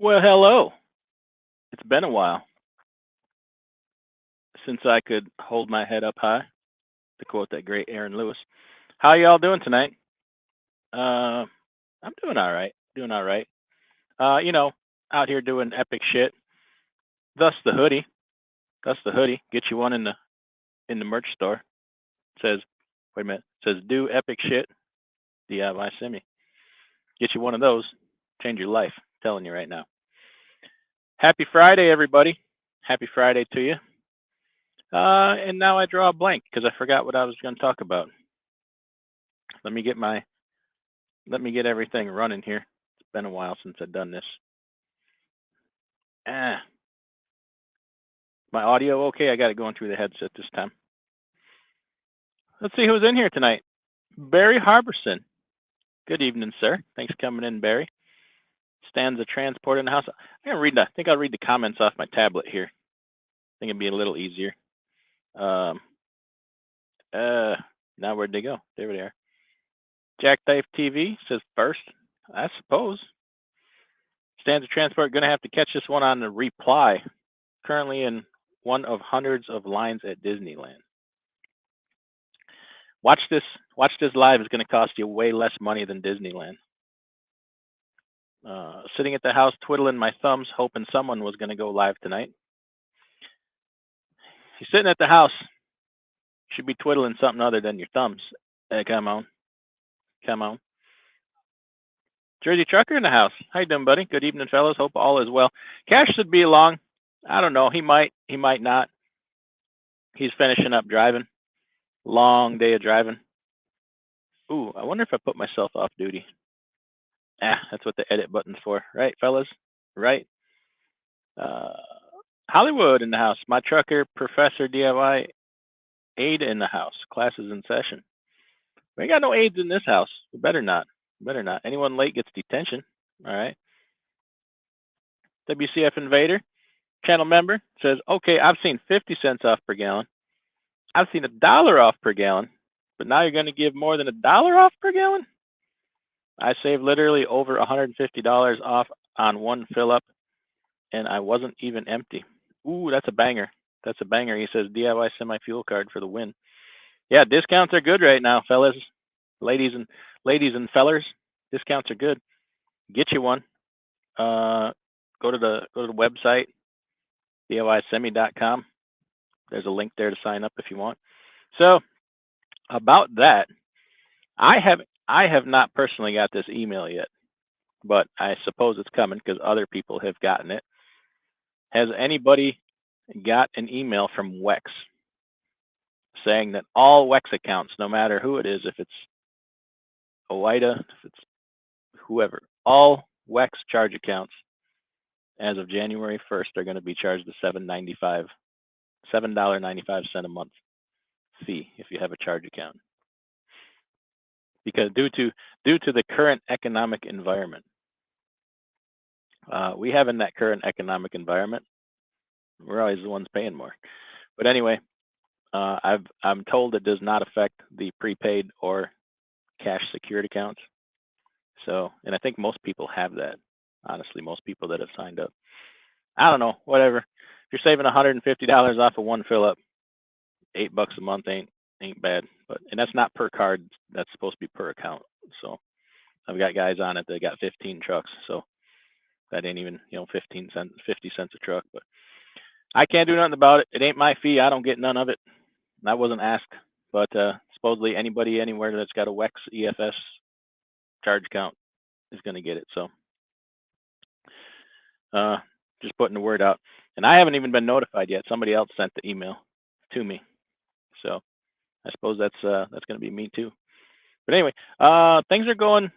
Well, hello. It's been a while since I could hold my head up high, to quote that great Aaron Lewis. How y'all doing tonight? Uh, I'm doing all right. Doing all right. You know, out here doing epic shit. Thus the hoodie. Thus the hoodie. Get you one in the merch store. says, wait a minute. Says do epic shit. DIY semi. Get you one of those. Change your life. I'm telling you right now. Happy Friday, everybody. Happy Friday to you. And now I draw a blank because I forgot what I was going to talk about. Let me get my let me get everything running here. It's been a while since I've done this. Ah, my audio okay? I got it going through the headset this time. Let's see who's in here tonight. Barry Harbison. Good evening, sir. Thanks for coming in, Barry. Stands a transport in the house. I think I'll read the comments off my tablet here. I think it'd be a little easier. Um, now where'd they go? There they are. Jack Dive TV says first, I suppose. Stands a transport. Gonna have to catch this one on the reply. Currently in one of hundreds of lines at Disneyland. Watch this live is going to cost you way less money than Disneyland. Sitting at the house twiddling my thumbs, hoping someone was going to go live tonight. You're sitting at the house, you should be twiddling something other than your thumbs. Hey, come on. Jersey Trucker in the house. How you doing, buddy? Good evening, fellas. Hope all is well. Cash should be along. I don't know. He might not. He's finishing up driving. Long day of driving. Ooh, I wonder if I put myself off duty. That's what the edit button's for, right, fellas? Right. Hollywood in the house. My trucker, Professor DIY, aide in the house. Classes in session. We ain't got no aides in this house. We better not. Anyone late gets detention. All right. WCF Invader, channel member, says, okay, I've seen 50 cents off per gallon. I've seen $1 off per gallon, but now you're going to give more than $1 off per gallon? I saved literally over $150 off on one fill up, and I wasn't even empty. Ooh, that's a banger. He says DIY semi fuel card for the win. Yeah, discounts are good right now, fellas, ladies and fellers. Discounts are good. Get you one. Go to the website, DIYsemi.com. There's a link there to sign up if you want. So about that, I have not personally got this email yet, but I suppose it's coming because other people have gotten it. Has anybody got an email from WEX saying that all WEX accounts, no matter who it is, if it's OIDA, if it's whoever, all WEX charge accounts as of January 1st are going to be charged the $7.95 a month fee if you have a charge account? Because due to the current economic environment, we have in that current economic environment, we're always the ones paying more. But anyway, I'm told it does not affect the prepaid or cash secured accounts. So, and I think most people have that. Honestly, most people that have signed up. I don't know, whatever. If you're saving $150 off of one fill up, $8 a month ain't bad. But and that's not per card. That's supposed to be per account. So I've got guys on it that got 15 trucks. So that ain't even 50 cents a truck. But I can't do nothing about it. It ain't my fee. I don't get none of it. I wasn't asked. But supposedly anybody anywhere that's got a WEX EFS charge account is going to get it. So just putting the word out. And I haven't even been notified yet. Somebody else sent the email to me. So I suppose that's going to be me too. But anyway, things are going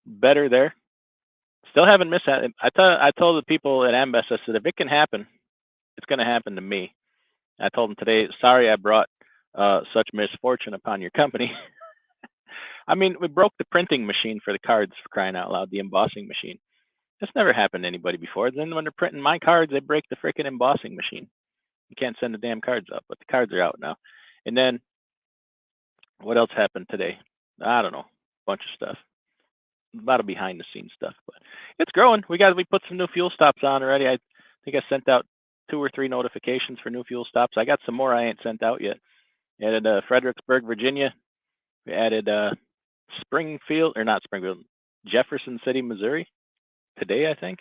better there. Still haven't missed that. I told the people at Ambess, I said, if it can happen, it's going to happen to me. I told them today, sorry I brought such misfortune upon your company. I mean, we broke the printing machine for the cards, for crying out loud, the embossing machine. That's never happened to anybody before. Then when they're printing my cards, they break the freaking embossing machine. You can't send the damn cards out, but the cards are out now. And then what else happened today? I don't know, bunch of stuff. A lot of behind the scenes stuff, but it's growing. We put some new fuel stops on already. I think I sent out 2 or 3 notifications for new fuel stops. I got some more I ain't sent out yet. Added Fredericksburg, Virginia. We added Springfield, or not Springfield, Jefferson City, Missouri today, I think,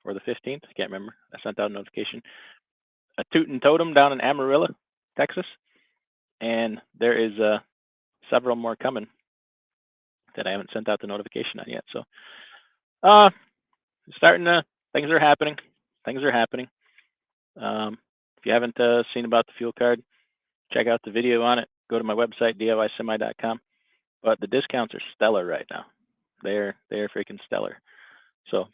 or the 15th. I can't remember. I sent out a notification. A Toot and Totem down in Amarillo, Texas, and there is several more coming that I haven't sent out the notification on yet. So, starting to, things are happening. Things are happening. If you haven't seen about the fuel card, check out the video on it. Go to my website, DIYsemi.com. But the discounts are stellar right now. They're freaking stellar. So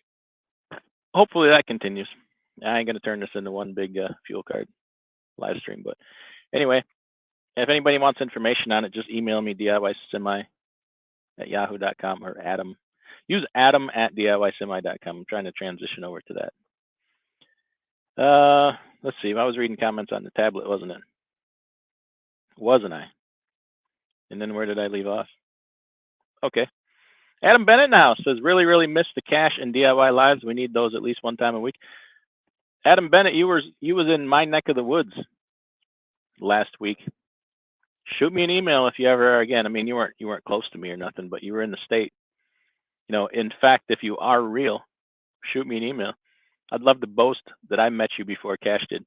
hopefully that continues. I ain't gonna turn this into one big fuel card live stream. But anyway, if anybody wants information on it, just email me, DIYsemi@yahoo.com, or Adam. Use Adam@DIYsemi.com. I'm trying to transition over to that. Let's see. I was reading comments on the tablet, wasn't it? Wasn't I? And then where did I leave off? Okay. Adam Bennett in the house says, really, really miss the cash and DIY lives. We need those at least one time a week. Adam Bennett, you was in my neck of the woods last week. Shoot me an email if you ever are again. I mean, you weren't close to me or nothing, but you were in the state. You know, in fact, if you are real, shoot me an email. I'd love to boast that I met you before Cash did.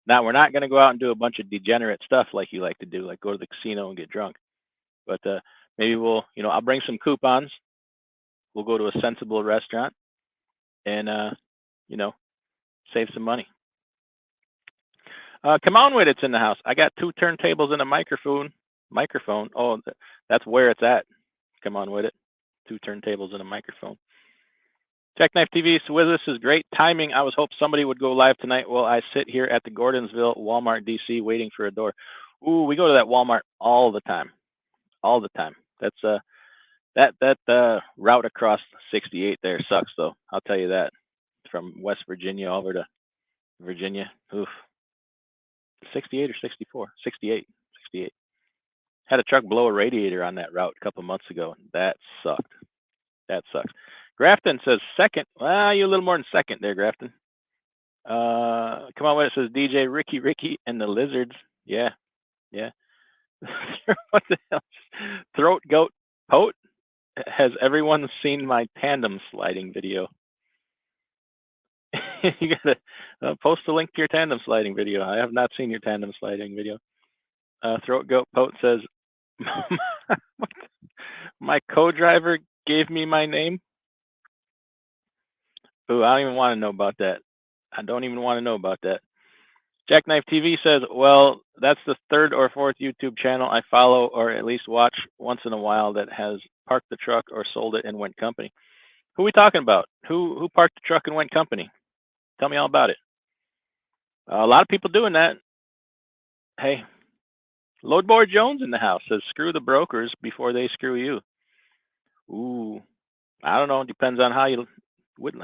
Now, we're not going to go out and do a bunch of degenerate stuff like you like to do, like go to the casino and get drunk. But maybe we'll, I'll bring some coupons. We'll go to a sensible restaurant and, save some money. Come on with it's in the house. I got 2 turntables and a microphone. Oh, that's where it's at. Come on with it. 2 turntables and a microphone. Jackknife TV, so with this is great timing. I was hoping somebody would go live tonight while I sit here at the Gordonsville Walmart DC waiting for a door. Ooh, we go to that Walmart all the time. All the time. That's that route across 68 there sucks though. I'll tell you that. From West Virginia over to Virginia. Oof. 68 or 64? 68. 68. Had a truck blow a radiator on that route a couple months ago. That sucked. That sucks. Grafton says second. Well, you're a little more than second there, Grafton. Come on, when it says DJ Ricky and the Lizards. Yeah. What the hell? Throat Goat Pote. Has everyone seen my tandem sliding video? You gotta post a link to your tandem sliding video. I have not seen your tandem sliding video. Throat Goat Pote says, my co-driver gave me my name. Ooh, I don't even want to know about that. I don't even want to know about that. Jackknife TV says, well, that's the 3rd or 4th YouTube channel I follow or at least watch once in a while that has parked the truck or sold it and went company. Who are we talking about? Who parked the truck and went company? Tell me all about it. A lot of people doing that. Hey, Loadboard Jones in the house says, screw the brokers before they screw you. Ooh, I don't know. It depends on how you, which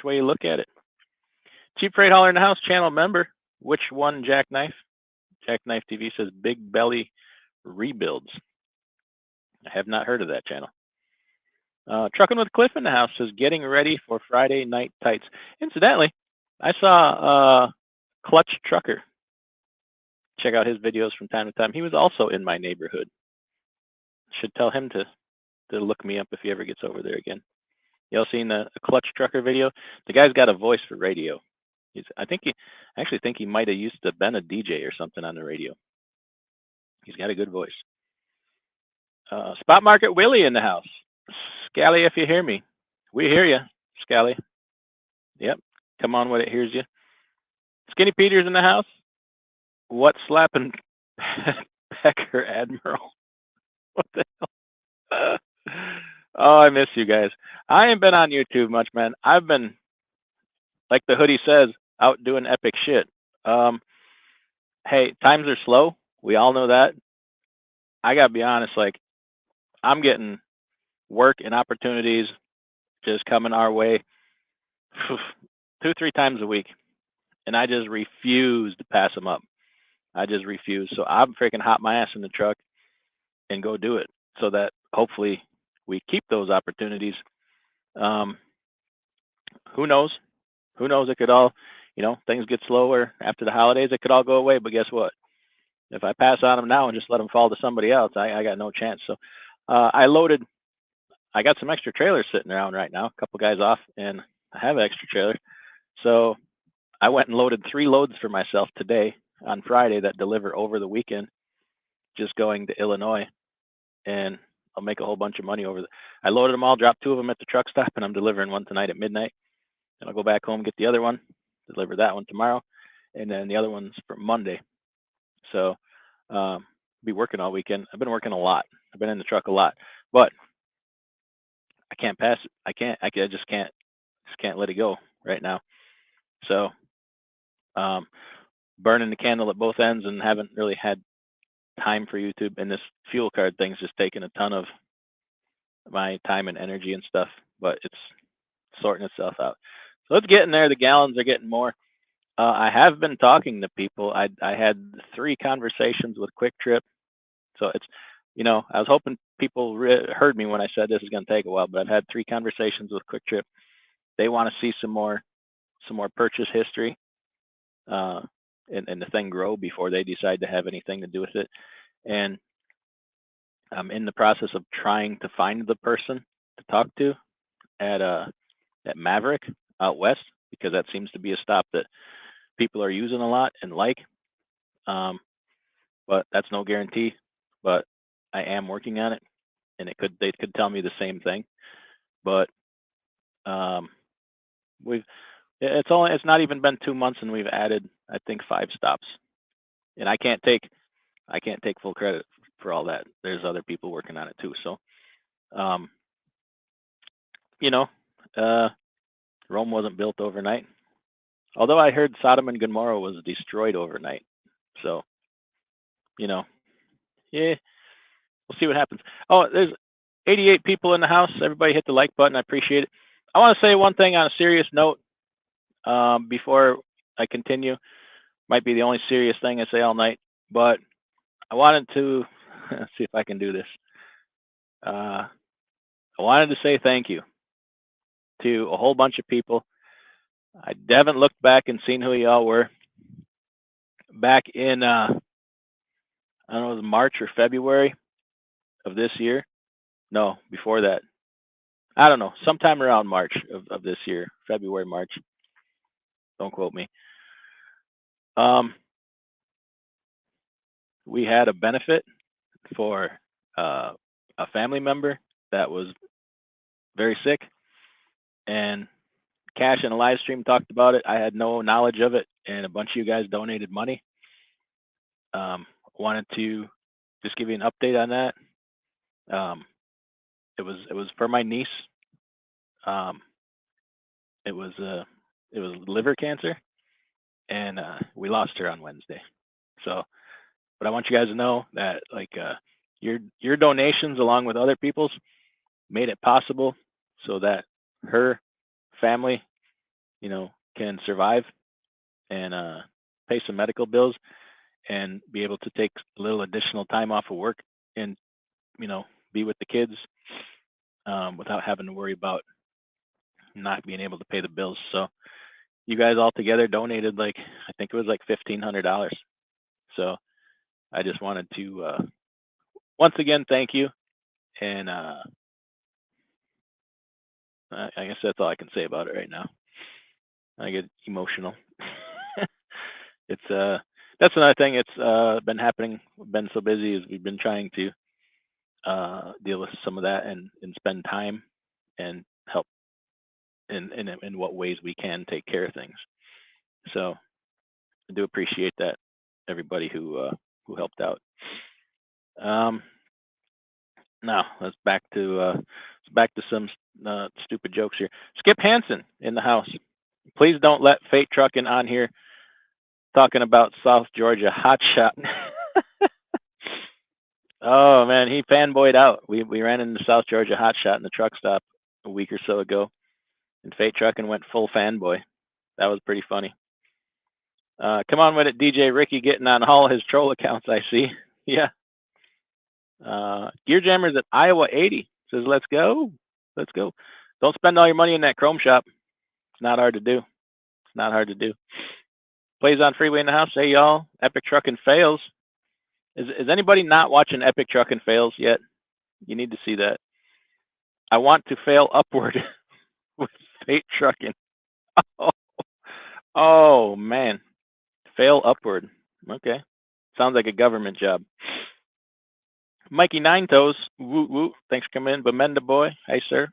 way you look at it. Cheap Freight Hauler in the house, channel member. Which one, Jackknife? Jackknife TV says Big Belly Rebuilds. I have not heard of that channel. Trucking with Cliff in the house says getting ready for Friday night tights. Incidentally, I saw Clutch Trucker. Check out his videos from time to time. He was also in my neighborhood. Should tell him to look me up if he ever gets over there again. Y'all seen a Clutch Trucker video? The guy's got a voice for radio. I actually think he might have used to been a DJ or something on the radio. He's got a good voice. Spot Market Willie in the house. Scally, if you hear me. We hear you, Scally. Yep. Come on with it. Here's you. Skinny Peter's in the house. What slapping Pecker Admiral? What the hell? Oh, I miss you guys. I ain't been on YouTube much, man. I've been, like the hoodie says, out doing epic shit. Hey, times are slow. We all know that. I gotta be honest, like, I'm getting work and opportunities just coming our way 2-3 times a week, and I just refuse to pass them up. I just refuse. So I'm freaking hop my ass in the truck and go do it. so that hopefully we keep those opportunities. Um, who knows? Who knows? It could all, things get slower after the holidays. It could all go away. But guess what? If I pass on them now and just let them fall to somebody else, I got no chance. So I got some extra trailers sitting around right now, a couple guys off, and I have an extra trailer. So I went and loaded 3 loads for myself today on Friday that deliver over the weekend, just going to Illinois, and I'll make a whole bunch of money I loaded them all, dropped 2 of them at the truck stop, and I'm delivering one tonight at midnight. And I'll go back home, get the other one, deliver that one tomorrow, and then the other one's for Monday. So be working all weekend. I've been working a lot. I've been in the truck a lot, but I can't pass it. I just can't let it go right now. So burning the candle at both ends, and haven't really had time for YouTube. And this fuel card thing's just taking a ton of my time and energy and stuff, but it's sorting itself out. So it's getting there. The gallons are getting more. I have been talking to people. I had 3 conversations with Quick Trip. So it's, I was hoping people heard me when I said this is going to take a while, but I've had 3 conversations with Quick Trip. They want to see some more purchase history, and the thing grow before they decide to have anything to do with it. And I'm in the process of trying to find the person to talk to at Maverick out west, because that seems to be a stop that people are using a lot and like. But that's no guarantee. But I am working on it, and they could tell me the same thing. But it's not even been 2 months, and we've added, I think, 5 stops. And I can't take full credit for all that. There's other people working on it too. So Rome wasn't built overnight. Although I heard Sodom and Gomorrah was destroyed overnight. So, yeah, we'll see what happens. Oh, there's 88 people in the house. Everybody hit the like button. I appreciate it. I want to say one thing on a serious note before I continue. Might be the only serious thing I say all night, but I wanted to see if I can do this. I wanted to say thank you to a whole bunch of people. I haven't looked back and seen who y'all were. Back in, I don't know, it was March or February of this year. No, before that. I don't know, sometime around March of this year, February, March. Don't quote me. We had a benefit for a family member that was very sick, and Cash in a live stream talked about it. I had no knowledge of it, and a bunch of you guys donated money. Wanted to just give you an update on that. It was for my niece. It was liver cancer, and we lost her on Wednesday. So, but I want you guys to know that your donations along with other people's made it possible so that her family, can survive and pay some medical bills and be able to take a little additional time off of work and, be with the kids without having to worry about not being able to pay the bills. So you guys all together donated I think it was $1,500. So I just wanted to once again thank you, and I guess that's all I can say about it right now. I get emotional. It's that's another thing. It's been happening. Been so busy as we've been trying to deal with some of that and spend time and help in what ways we can take care of things. So I do appreciate that, everybody who helped out. Now let's back to some stupid jokes here. Skip Hansen in the house. Please don't let Fate Trucking on here talking about South Georgia hotshot. Oh man, he fanboyed out. We ran into South Georgia hotshot in the truck stop a week or so ago, and Fate Trucking went full fanboy. That was pretty funny. Come on with it, DJ Ricky, getting on all his troll accounts. I see. Yeah, Gear Jammers at Iowa 80 says, let's go. Let's go. Don't spend all your money in that Chrome shop. It's not hard to do. It's not hard to do. Plays on Freeway in the house. Hey, y'all. Epic Truckin' Fails. Is anybody not watching Epic Truckin' Fails yet? You need to see that. I want to fail upward with fate trucking. Oh, oh, man. Fail upward. Okay. Sounds like a government job. Mikey Nine Toes, woo woo. Thanks for coming in. Bemenda Boy, hey sir.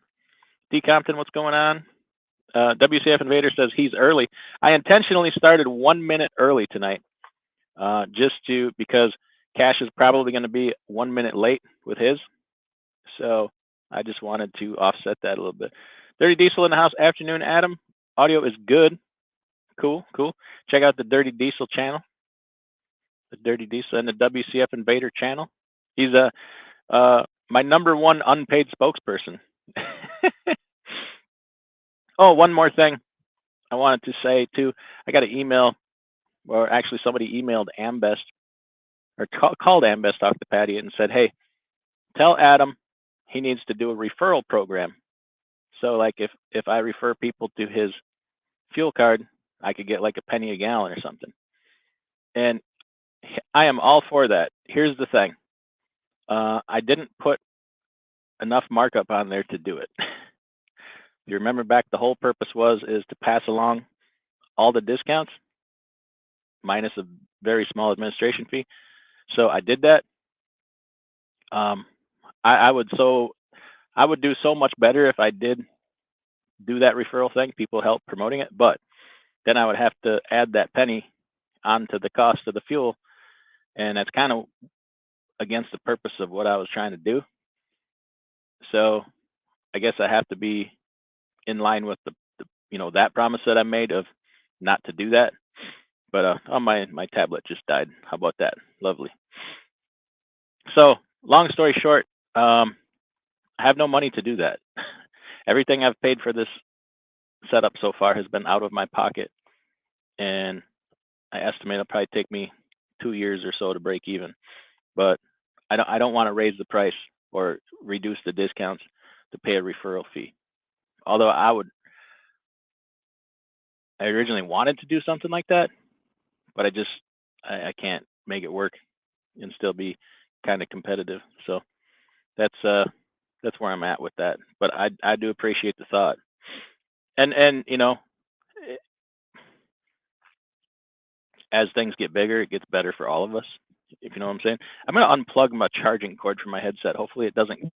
D Compton, what's going on? WCF Invader says he's early. I intentionally started 1 minute early tonight, because Cash is probably going to be 1 minute late with his. So I just wanted to offset that a little bit. Dirty Diesel in the house. Afternoon, Adam. Audio is good. Cool, cool. Check out the Dirty Diesel channel. The Dirty Diesel and the WCF Invader channel. He's my #1 unpaid spokesperson. Oh, one more thing I wanted to say too. I got an email, or actually somebody emailed Ambest, or called Ambest off the patio and said, hey, tell Adam he needs to do a referral program. So like if I refer people to his fuel card, I could get like a penny a gallon or something. And I am all for that. Here's the thing. I didn't put enough markup on there to do it. If you remember back, the whole purpose is to pass along all the discounts minus a very small administration fee. So I did that. I would do so much better if I did do that referral thing. People help promoting it, but then I would have to add that penny onto the cost of the fuel, and that's kind of against the purpose of what I was trying to do. So I guess I have to be in line with the that promise that I made of not to do that. But my tablet just died. How about that? Lovely. So long story short, I have no money to do that. Everything I've paid for this setup so far has been out of my pocket, and I estimate it'll probably take me 2 years or so to break even. But I don't want to raise the price or reduce the discounts to pay a referral fee. Although I originally wanted to do something like that, but I can't make it work and still be kind of competitive. So that's where I'm at with that. But I do appreciate the thought. And as things get bigger, it gets better for all of us, if you know what I'm saying. I'm going to unplug my charging cord from my headset. Hopefully it doesn't.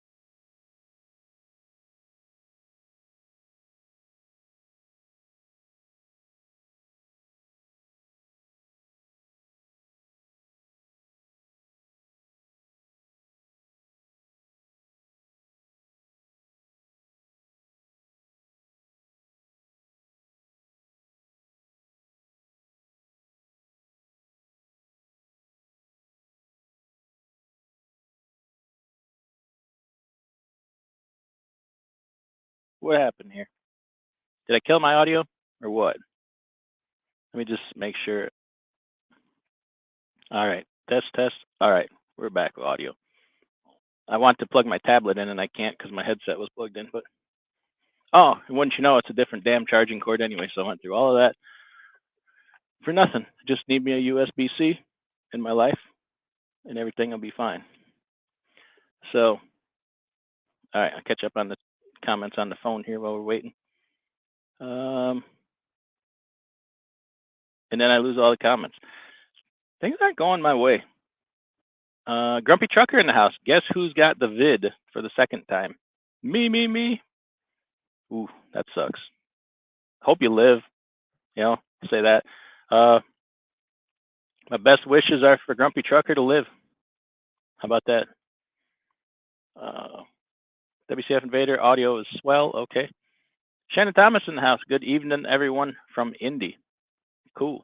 What happened here? Did I kill my audio or what? Let me just make sure. All right, test. All right, we're back with audio. I want to plug my tablet in and I can't because my headset was plugged in. But oh, and wouldn't you know, it's a different damn charging cord anyway. So I went through all of that for nothing. Just need me a USB-C in my life, and everything will be fine. So, all right, I'll catch up on the comments on the phone here while we're waiting. And then I lose all the comments. Things aren't going my way. Grumpy Trucker in the house. Guess who's got the vid for the second time? Me. Ooh, that sucks. Hope you live. Say that. My best wishes are for Grumpy Trucker to live. How about that? WCF Invader, audio is swell. Okay. Shannon Thomas in the house. Good evening, everyone from Indy. Cool.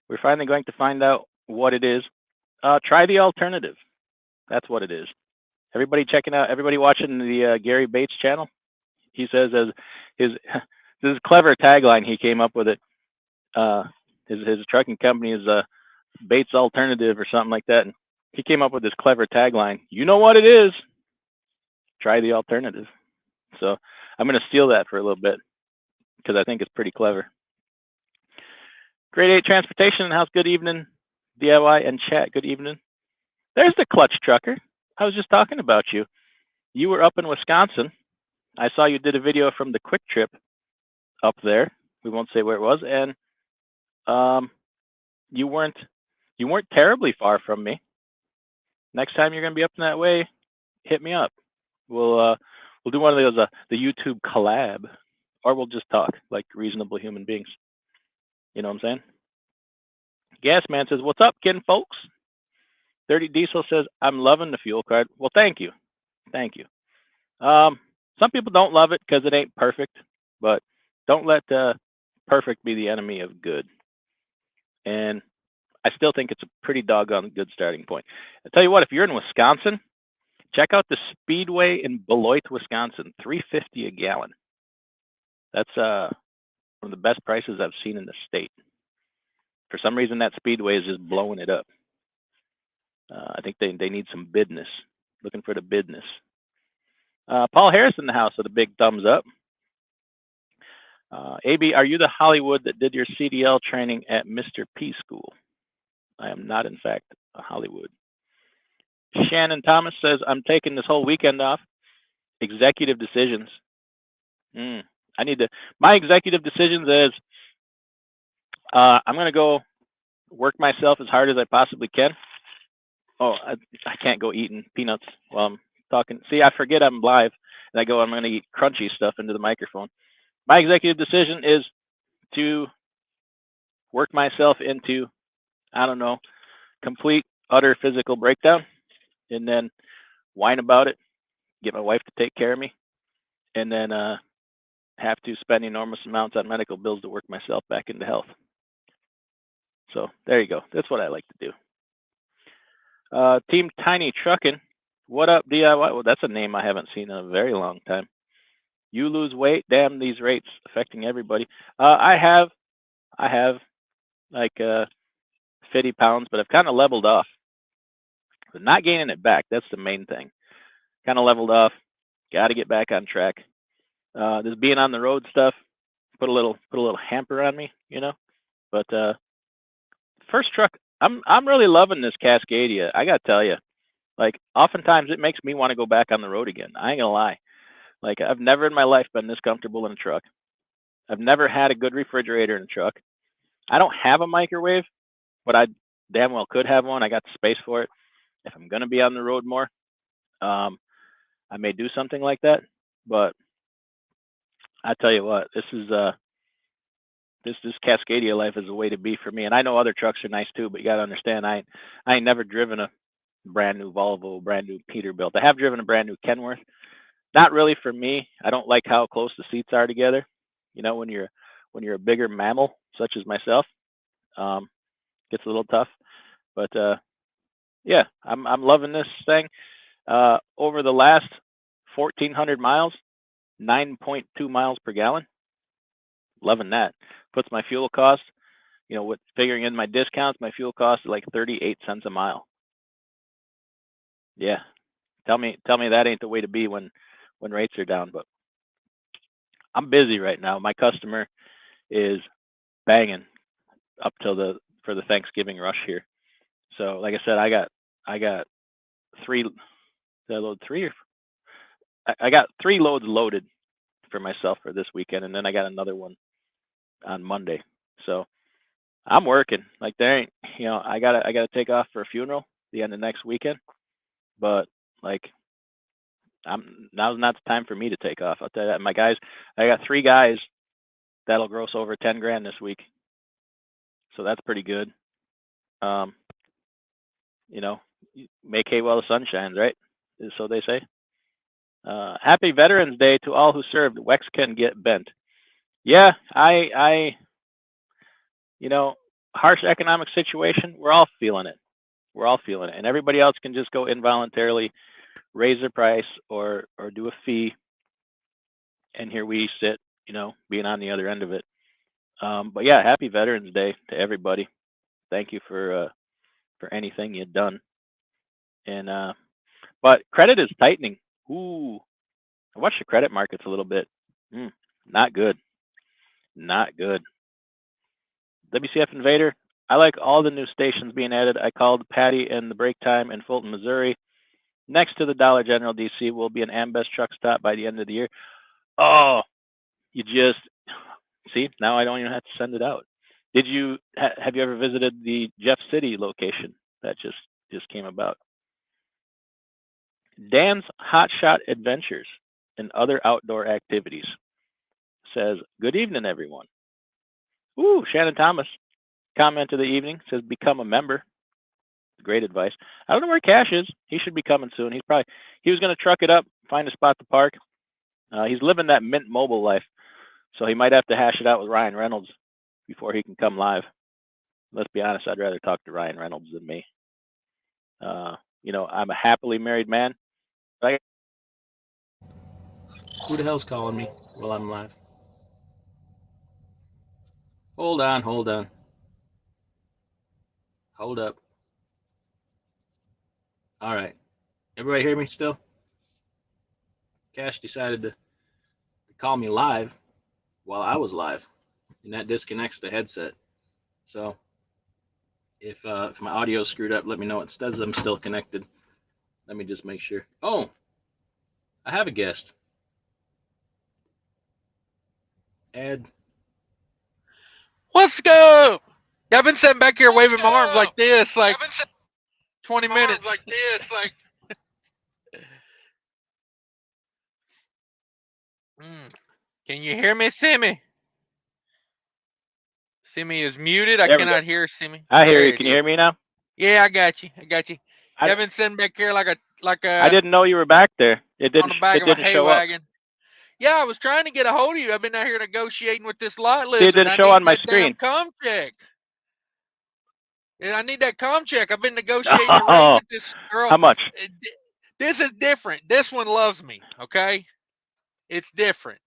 We're finally going to find out what it is. Try the alternative. That's what it is. Everybody checking out, everybody watching the Gary Bates channel. He says as his this is a clever tagline he came up with it. His trucking company is Bates Alternative or something like that. And He came up with this clever tagline, you know what it is, try the alternative. So I'm going to steal that for a little bit because I think it's pretty clever. Grade 8 Transportation and House, good evening. DIY and chat, good evening. There's the clutch trucker. I was just talking about you. You were up in Wisconsin. I saw you did a video from the Quick Trip up there. We won't say where it was, and you weren't terribly far from me. Next time you're gonna be up in that way, hit me up. We'll do one of those the YouTube collab, or we'll just talk like reasonable human beings. You know what I'm saying? Gasman says, "What's up, kin folks?" 30 Diesel says, "I'm loving the fuel card." Well, thank you, thank you. Some people don't love it because it ain't perfect, but don't let perfect be the enemy of good. And I still think it's a pretty doggone good starting point. I tell you what, if you're in Wisconsin, check out the Speedway in Beloit, Wisconsin, $3.50 a gallon. That's one of the best prices I've seen in the state. For some reason, that Speedway is just blowing it up. I think they need some bidness. Looking for the bidness. Paul Harris in the house with a big thumbs up. AB, are you the Hollywood that did your CDL training at Mr. P School? I am not, in fact, a Hollywood. Shannon Thomas says, I'm taking this whole weekend off. Executive decisions. I need to. My executive decisions is I'm going to go work myself as hard as I possibly can. Oh, I can't go eating peanuts while I'm talking. See, I forget I'm live, and I go, I'm going to eat crunchy stuff into the microphone. My executive decision is to work myself into, I don't know, complete, utter physical breakdown, and then whine about it, get my wife to take care of me, and then have to spend enormous amounts on medical bills to work myself back into health. So there you go. That's what I like to do. Team Tiny Trucking. What up, DIY? Well, that's a name I haven't seen in a very long time. You lose weight. Damn, these rates affecting everybody. I have like 50 pounds, but I've kind of leveled off. But not gaining it back. That's the main thing. Kind of leveled off. Got to get back on track. This being on the road stuff put a little hamper on me, you know. But first truck, I'm really loving this Cascadia. I gotta tell you, like oftentimes it makes me want to go back on the road again. I ain't gonna lie. Like I've never in my life been this comfortable in a truck. I've never had a good refrigerator in a truck. I don't have a microwave, but I damn well could have one. I got the space for it. If I'm gonna be on the road more, I may do something like that. But I tell you what, this is this Cascadia life is a way to be for me. And I know other trucks are nice too, but you got to understand, I ain't never driven a brand new Volvo, brand new Peterbilt. I have driven a brand new Kenworth. Not really for me. I don't like how close the seats are together. You know, when you're a bigger mammal such as myself, gets a little tough. But yeah, I'm loving this thing. Over the last 1,400 miles, 9.2 miles per gallon. Loving that. Puts my fuel cost, you know, with figuring in my discounts, my fuel cost is like 38 cents a mile. Yeah. Tell me that ain't the way to be when rates are down. But I'm busy right now. My customer is banging up till for the Thanksgiving rush here. So like I said, I got three. Did I load three? Or, I got 3 loads loaded for myself for this weekend, and then I got another one on Monday. So I'm working. Like there ain't, you know, I gotta take off for a funeral the end of next weekend. But like now's not the time for me to take off. I'll tell you that. My guys, I got 3 guys that'll gross over 10 grand this week. So that's pretty good. You know, make hay while the sun shines, right? So they say. Happy Veterans Day to all who served. Wex can get bent. Yeah, I you know, harsh economic situation, we're all feeling it. We're all feeling it. And everybody else can just go involuntarily raise their price or do a fee. And here we sit, you know, being on the other end of it. But yeah, happy Veterans Day to everybody. Thank you for anything you've done. And but credit is tightening. Ooh, I watched the credit markets a little bit. Not good. Not good. WCF Invader. I like all the new stations being added. I called Patty and the break time in Fulton, Missouri. Next to the Dollar General DC will be an Ambest truck stop by the end of the year. Oh, you just see, now I don't even have to send it out. Did you have you ever visited the Jeff City location that just came about? Dan's Hotshot Adventures and Other Outdoor Activities says, "Good evening, everyone." Ooh, Shannon Thomas comment of the evening says, "Become a member." Great advice. I don't know where Cash is. He should be coming soon. He was going to truck it up, find a spot to park. He's living that Mint Mobile life, so he might have to hash it out with Ryan Reynolds before he can come live. Let's be honest, I'd rather talk to Ryan Reynolds than me. I'm a happily married man. Who the hell's calling me while I'm live? Hold on. Hold up. All right. Everybody hear me still? Cash decided to call me live while I was live, and that disconnects the headset. So if my audio's screwed up, let me know. It says I'm still connected. Let me just make sure. Oh, I have a guest. Add. Let's go. I've been sitting back here waving my arms like this, like 20 minutes. Like this, like. Can you hear me, Simmy? Simmy is muted. I cannot hear Simmy. I hear you. Can you hear me now? Yeah, I got you. I've been sitting back here like a. I didn't know you were back there. It didn't. On the back it of a didn't hay show wagon. up. Yeah, I was trying to get a hold of you. I've been out here negotiating with this lot lizard. See, it didn't show on my screen. Com check. I need that com check. I've been negotiating a rate with this girl. How much? This is different. This one loves me. Okay, it's different.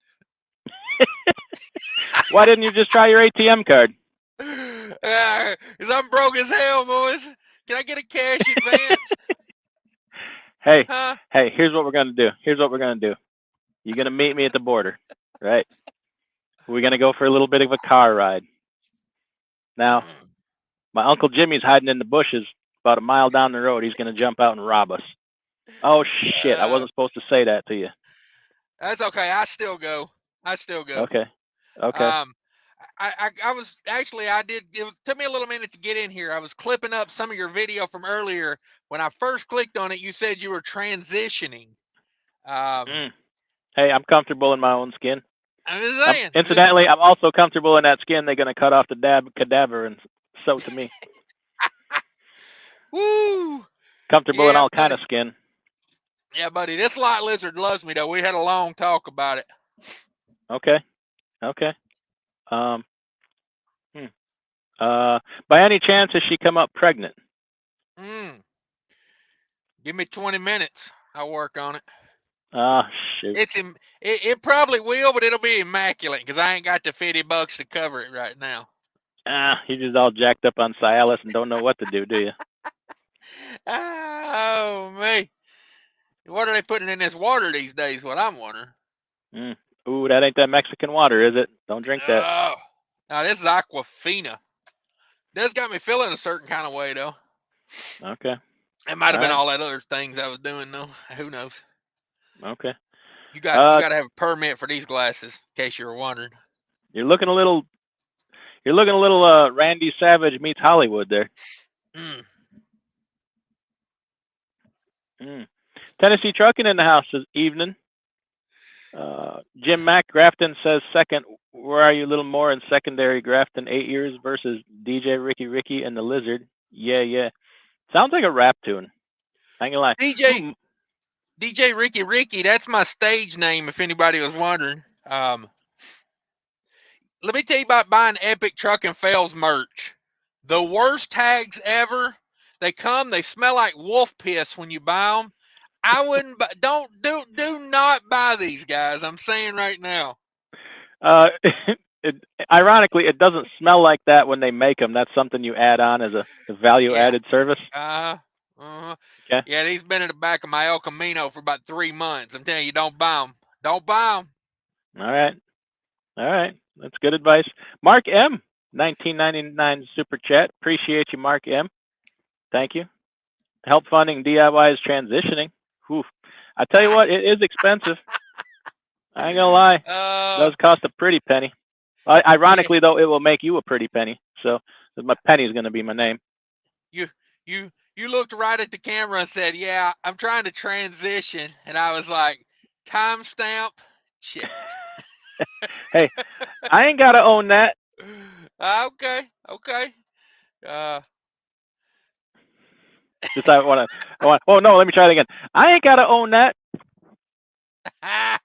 Why didn't you just try your ATM card? Because I'm broke as hell, boys. Can I get a cash advance? Hey, here's what we're going to do. You're going to meet me at the border, right? We're going to go for a little bit of a car ride. Now, my Uncle Jimmy's hiding in the bushes about a mile down the road. He's going to jump out and rob us. Oh, shit. I wasn't supposed to say that to you. That's okay. I still go. Okay. I was actually, it took me a little minute to get in here. I was clipping up some of your video from earlier. When I first clicked on it, you said you were transitioning. Hey, I'm comfortable in my own skin. I'm just saying. Incidentally, I'm also comfortable in that skin they're going to cut off the cadaver and sew to me. Woo! Comfortable in all kind of skin. Yeah, buddy. This lot lizard loves me, though. We had a long talk about it. Okay. By any chance, has she come up pregnant? Give me 20 minutes. I'll work on it. Shoot. It probably will, but it'll be immaculate because I ain't got the $50 to cover it right now. You're just all jacked up on Cialis and don't know what to do you? Oh, me. What are they putting in this water these days? What I'm wondering. Ooh, that ain't that Mexican water, is it? Don't drink that. Oh, now this is Aquafina. This got me feeling a certain kind of way, though. Okay. It might have been all that other things I was doing, though. Who knows? Okay. You got to have a permit for these glasses, in case you were wondering. You're looking a little Randy Savage meets Hollywood there. Tennessee Trucking in the house this evening. Jim Mack Grafton says second. Where are you, a little more in secondary Grafton 8 years versus DJ Ricky and the Lizard? Yeah. Sounds like a rap tune. I ain't gonna lie. DJ Ricky, that's my stage name, if anybody was wondering. Let me tell you about buying Epic Truck and Fails merch. The worst tags ever. They smell like wolf piss when you buy them. I wouldn't buy, do not buy these, guys. I'm saying right now. Ironically, it doesn't smell like that when they make them. That's something you add on as a value-added service. Uh-huh. Okay. Yeah, he's been in the back of my El Camino for about 3 months. I'm telling you, don't buy them. Don't buy them. All right. All right. That's good advice. Mark M, 1999 super chat. Appreciate you, Mark M. Thank you. Help funding DIY is transitioning. Whew. I tell you what, it is expensive. I ain't gonna lie. It does cost a pretty penny. Ironically, though, it will make you a pretty penny. So my penny is gonna be my name. You looked right at the camera and said, "Yeah, I'm trying to transition," and I was like, "Timestamp, check." Hey, I ain't gotta own that. Okay. Just I want. Oh no, let me try it again. I ain't gotta own that. I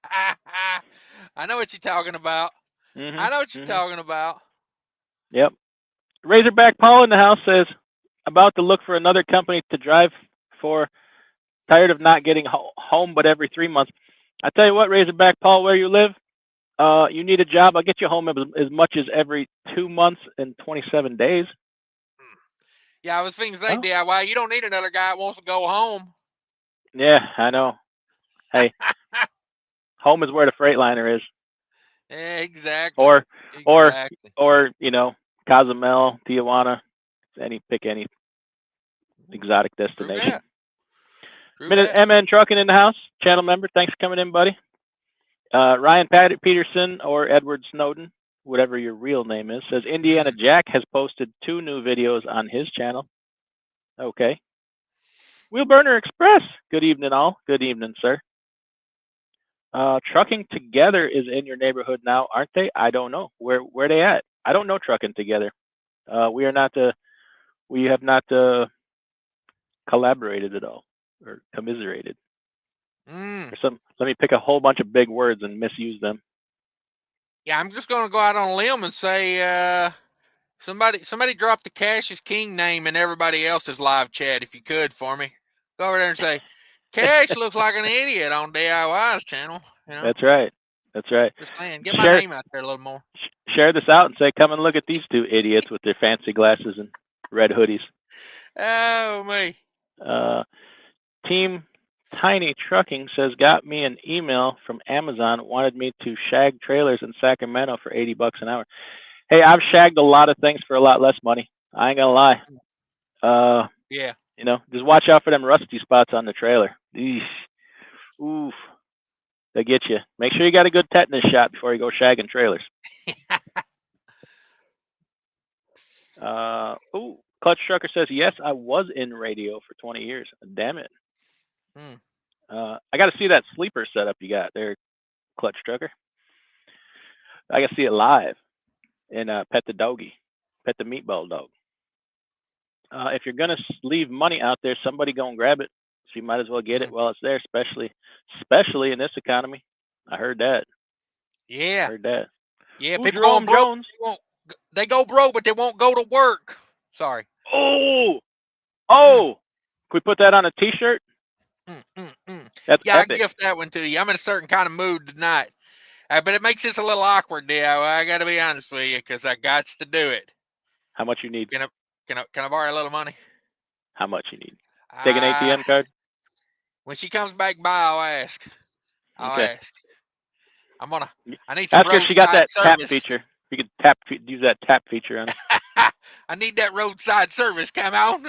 know what you're talking about. I know what you're talking about. Yep. Razorback Paul in the house says, about to look for another company to drive for. Tired of not getting home but every 3 months. I tell you what, Razorback Paul, where you live, you need a job. I'll get you home as much as every 2 months and 27 days. Yeah, I was thinking, say, DIY, you don't need another guy that wants to go home. Yeah, I know. Hey, home is where the Freightliner is. Exactly. Or you know, Cozumel, Tijuana, pick any exotic destination. Minute MN Trucking in the house, channel member. Thanks for coming in, buddy. Ryan Peterson or Edward Snowden, whatever your real name is, says Indiana Jack has posted 2 new videos on his channel. Okay. Wheelburner Express. Good evening, all. Good evening, sir. Trucking Together is in your neighborhood now, aren't they? I don't know. Where they at? I don't know Trucking Together. We have not collaborated at all or commiserated. Let me pick a whole bunch of big words and misuse them. Yeah, I'm just gonna go out on a limb and say somebody drop the Cash is King name in everybody else's live chat if you could for me. Go over there and say, Cash looks like an idiot on DIY's channel. You know? That's right. That's right. Just saying, get my name out there a little more. Share this out and say, come and look at these 2 idiots with their fancy glasses and red hoodies. Oh, me. Team Tiny Trucking says, got me an email from Amazon, wanted me to shag trailers in Sacramento for $80 an hour. Hey, I've shagged a lot of things for a lot less money. I ain't gonna lie. Yeah. You know, just watch out for them rusty spots on the trailer. Eesh. Oof. They get you. Make sure you got a good tetanus shot before you go shagging trailers. Clutch Trucker says, yes, I was in radio for 20 years. Damn it. I got to see that sleeper setup you got there, Clutch Trucker. I got to see it live and pet the doggy, pet the meatball dog. If you're going to leave money out there, somebody go and grab it. So you might as well get it while it's there, especially in this economy. I heard that. Yeah. Heard that. Yeah, people going broke. They go broke, but they won't go to work. Sorry. Oh. Can we put that on a T-shirt? That's yeah, epic. I gift that one to you. I'm in a certain kind of mood tonight. But it makes this a little awkward, DIY. I got to be honest with you because I got to do it. How much you need? Can I borrow a little money? How much you need? Take an ATM card? When she comes back by, I'll ask. I need some ask her if she got that service. tap feature. You could use that tap feature on her. I need that roadside service. Come on.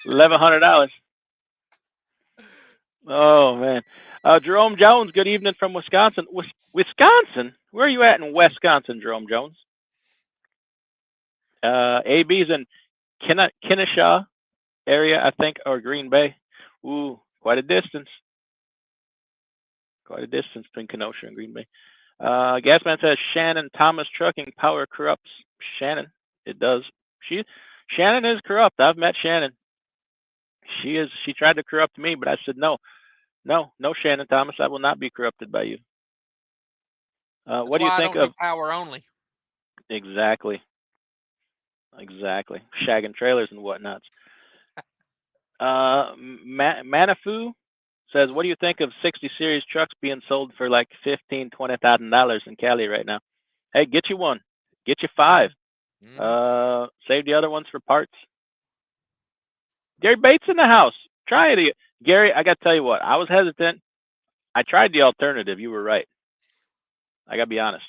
$1,100. Oh man. Jerome Jones, good evening from Wisconsin. Wisconsin? Where are you at in Wisconsin, Jerome Jones? AB's in Kenosha area, I think, or Green Bay. Ooh, quite a distance. Quite a distance between Kenosha and Green Bay. Gasman says Shannon Thomas Trucking power corrupts. Shannon, it does. Shannon is corrupt. I've met Shannon. She tried to corrupt me, but I said no, Shannon Thomas. I will not be corrupted by you. What do you think of power only? Exactly. Shagging trailers and whatnots. Manifu says, what do you think of 60 series trucks being sold for like $15,000-$20,000 in Cali right now? Hey, get you one. Get you 5. Save the other ones for parts. Gary Bates in the house. Try it. Gary, I got to tell you what. I was hesitant. I tried the alternative. You were right. I got to be honest.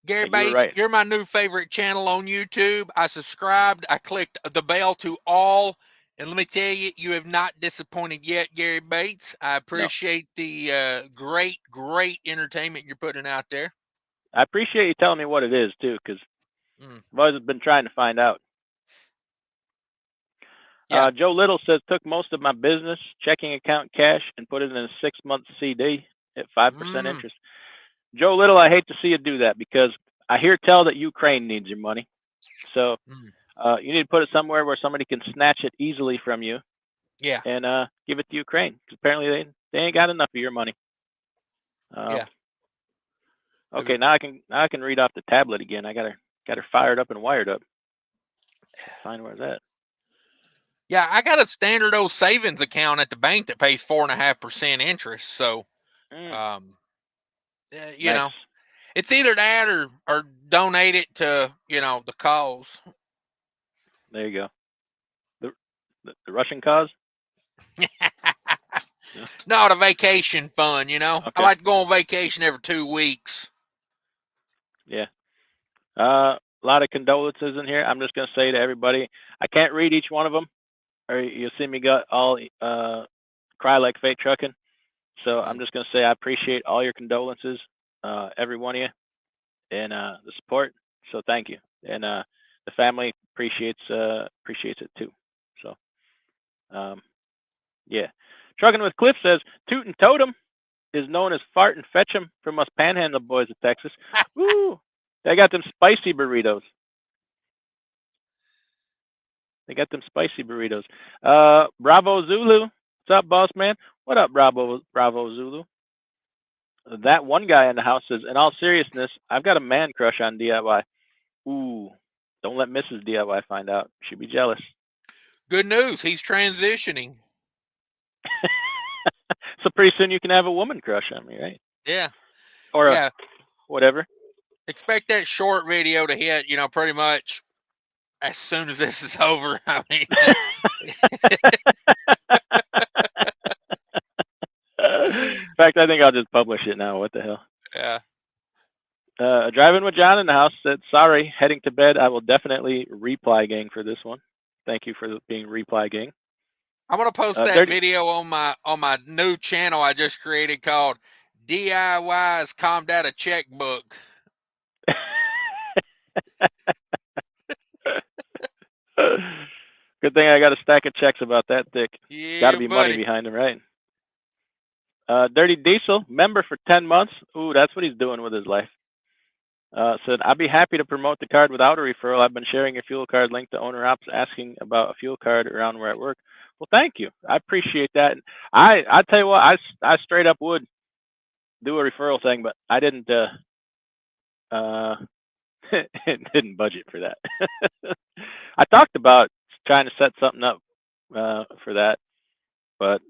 Gary Like, you were Bates, right. you're my new favorite channel on YouTube. I subscribed. I clicked the bell to all. And let me tell you, you have not disappointed yet, Gary Bates. I No. appreciate the great entertainment you're putting out there. I appreciate you telling me what it is, too, because I've always been trying to find out. Yeah. Joe Little says, took most of my business checking account cash and put it in a 6-month CD at 5% interest. Joe Little, I hate to see you do that because I hear tell that Ukraine needs your money. So you need to put it somewhere where somebody can snatch it easily from you. Yeah. And give it to Ukraine. Because apparently they ain't got enough of your money. Yeah. Okay, now I can read off the tablet again. I got her fired up and wired up. Find where's that. Yeah, I got a standard old savings account at the bank that pays 4.5% interest. So, you nice. know, it's either that or donate it to, the cause. There you go. The Russian cause? No, the vacation fund, Okay. I like to go on vacation every 2 weeks. Yeah. A lot of condolences in here. I'm just going to say to everybody, I can't read each one of them, or you'll see me got all cry like fake trucking. So I'm just going to say I appreciate all your condolences, every one of you, and the support. So thank you. And the family appreciates it too. So yeah. Trucking with Cliff says, Tootin' Totem is known as Fart and Fetch 'em from us Panhandle boys of Texas. Woo! They got them spicy burritos. Bravo Zulu. What's up, boss man? What up, Bravo Zulu? That one guy in the house says, in all seriousness, I've got a man crush on DIY. Ooh, don't let Mrs. DIY find out. She'd be jealous. Good news. He's transitioning. So pretty soon you can have a woman crush on me, right? Yeah. Or whatever. Expect that short video to hit, pretty much as soon as this is over. I mean, in fact, I think I'll just publish it now. What the hell? Yeah. Driving with John in the house said, sorry, heading to bed. I will definitely reply gang for this one. Thank you for being reply gang. I'm gonna post that video on my new channel I just created called DIY's Calmed Out a Checkbook. Good thing I got a stack of checks about that thick. Yeah, Got to be buddy. money behind them, right? Dirty Diesel, member for 10 months. Ooh, that's what he's doing with his life. Said, I'd be happy to promote the card without a referral. I've been sharing your fuel card link to owner ops asking about a fuel card around where I work. Well, thank you. I appreciate that. And I tell you what, I straight up would do a referral thing, but I didn't didn't budget for that. I talked about trying to set something up for that, but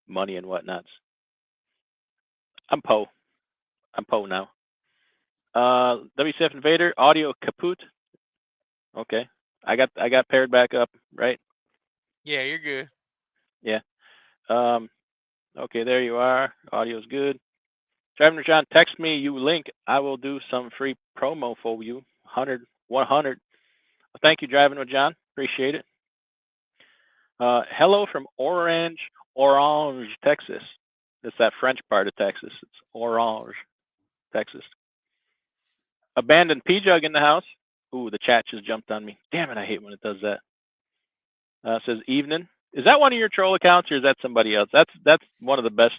money and whatnots. I'm Poe now. WCF Invader audio kaput. Okay, I got paired back up, right? Yeah, you're good. Yeah. Okay, there you are. Audio's good. Driving John, text me you link. I will do some free promo for you. 100. Well, thank you, Driving with John. Appreciate it. Hello from Orange, Texas. It's that French part of Texas. It's Orange, Texas. Abandoned P-Jug in the house. Ooh, the chat just jumped on me. Damn it, I hate when it does that. Says evening. Is that one of your troll accounts or is that somebody else? That's one of the best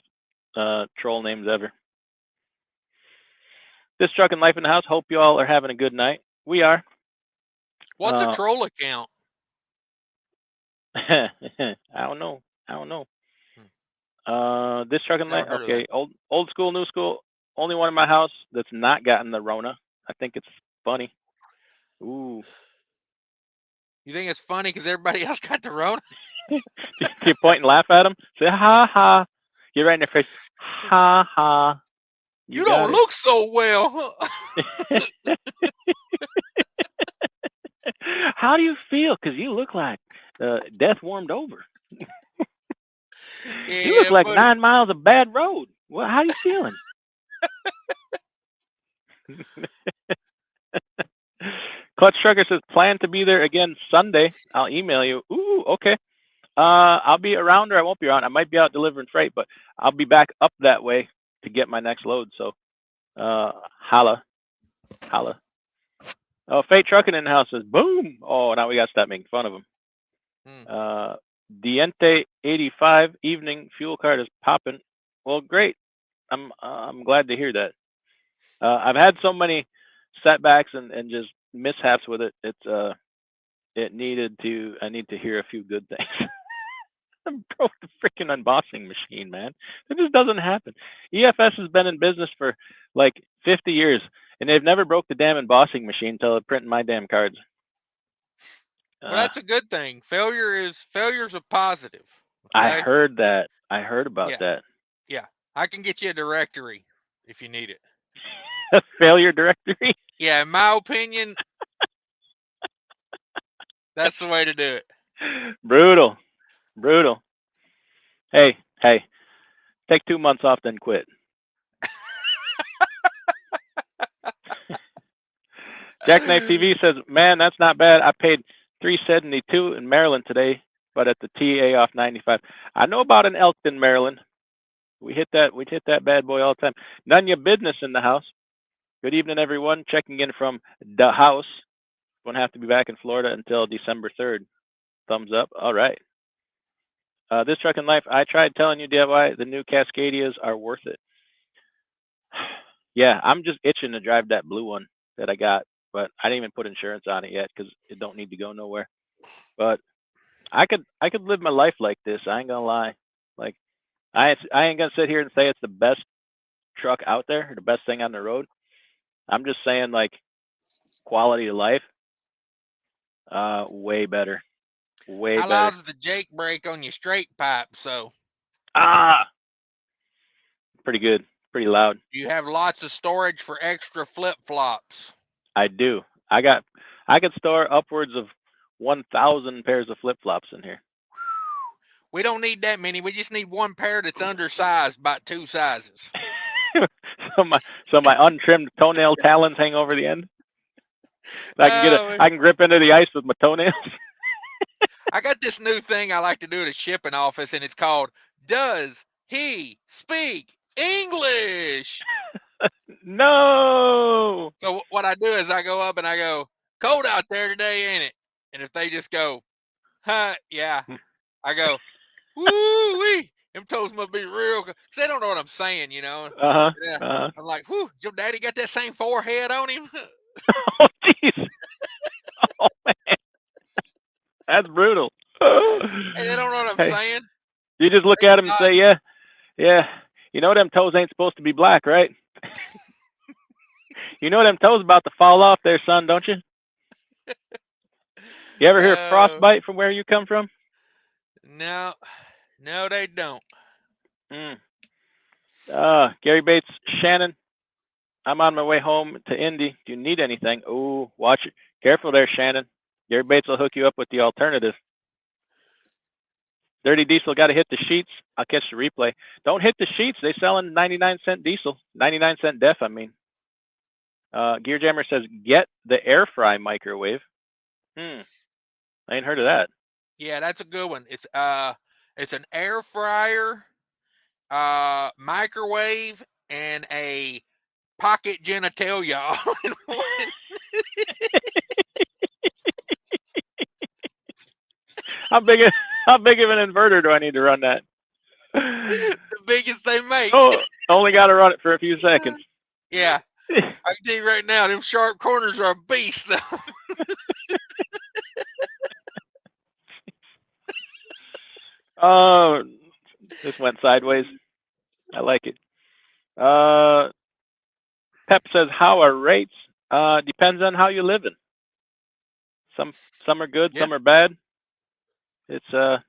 troll names ever. This Truck and Life in the House. Hope you all are having a good night. We are. What's a troll account? I don't know. This Truck and Life. Okay, old school, new school. Only one in my house that's not gotten the Rona. I think it's funny. Ooh. You think it's funny because everybody else got the Rona? Do you point and laugh at them? Say ha ha. Get right in their face. Ha ha. You don't look so well. How do you feel? Because you look like death warmed over. You look Yeah, like buddy. 9 miles of bad road. Well, how you feeling? Clutch Trucker says, plan to be there again Sunday. I'll email you. Ooh, okay. I'll be around or I won't be around. I might be out delivering freight, but I'll be back up that way to get my next load. So, holla. Oh, Fate Trucking in the house says, boom. Oh, now we got to stop making fun of him. Diente 85 evening fuel card is popping. Well, great. I'm glad to hear that. I've had so many setbacks and just mishaps with it. I need to hear a few good things. I broke the freaking embossing machine, man. It just doesn't happen. EFS has been in business for like 50 years, and they've never broke the damn embossing machine until they're printing my damn cards. Well, that's a good thing. Failure's a positive. I Okay? heard that. I heard about that. Yeah. I can get you a directory if you need it. A failure directory? Yeah, in my opinion, that's the way to do it. Brutal. Hey, take 2 months off, then quit. Jackknife TV says, man, that's not bad. I paid $372 in Maryland today, but at the TA off 95. I know about an Elkton, Maryland. We hit that bad boy all the time. None of your business in the house. Good evening, everyone. Checking in from the house. Won't have to be back in Florida until December 3rd. Thumbs up. All right. This truck in life, I tried telling you, DIY, the new Cascadias are worth it. Yeah, I'm just itching to drive that blue one that I got, but I didn't even put insurance on it yet because it don't need to go nowhere. But I could live my life like this. I ain't gonna lie. Like I ain't gonna sit here and say it's the best truck out there or the best thing on the road. I'm just saying like quality of life, way better. Way How better. loud's the Jake brake on your straight pipe? So pretty good. Pretty loud. you have lots of storage for extra flip flops. I do. I could store upwards of 1,000 pairs of flip flops in here. We don't need that many. We just need one pair that's undersized, about 2 sizes. so my untrimmed toenail talons hang over the end. I can grip into the ice with my toenails. I got this new thing I like to do at a shipping office, and it's called "Does He Speak English?" No. So what I do is I go up and I go, "Cold out there today, ain't it?" And if they just go, "Huh, yeah," I go, "Woo wee." Them toes must be real, because they don't know what I'm saying, you know. I'm like, "Whoo, your daddy got that same forehead on him." Oh, jeez. Oh, man. That's brutal. And they don't know what I'm saying. You just look at them and say, yeah. You know them toes ain't supposed to be black, right? You know them toes about to fall off there, son, don't you? You ever hear of frostbite from where you come from? No, they don't. Gary Bates, Shannon, I'm on my way home to Indy. Do you need anything? Oh, watch it. Careful there, Shannon. Gary Bates will hook you up with the alternative. Dirty Diesel got to hit the sheets. I'll catch the replay. Don't hit the sheets. They selling 99-cent diesel. 99-cent def, I mean. Gear Jammer says, get the air fry microwave. I ain't heard of that. Yeah, that's a good one. It's an air fryer, microwave, and a pocket genitalia all in one. How big of an inverter do I need to run that? The biggest they make. Oh, only got to run it for a few seconds. Yeah. I can tell you right now, them sharp corners are a beast, though. Oh, this went sideways. I like it. Pep says, how are rates? Depends on how you're living. Some are good, some are bad. It's a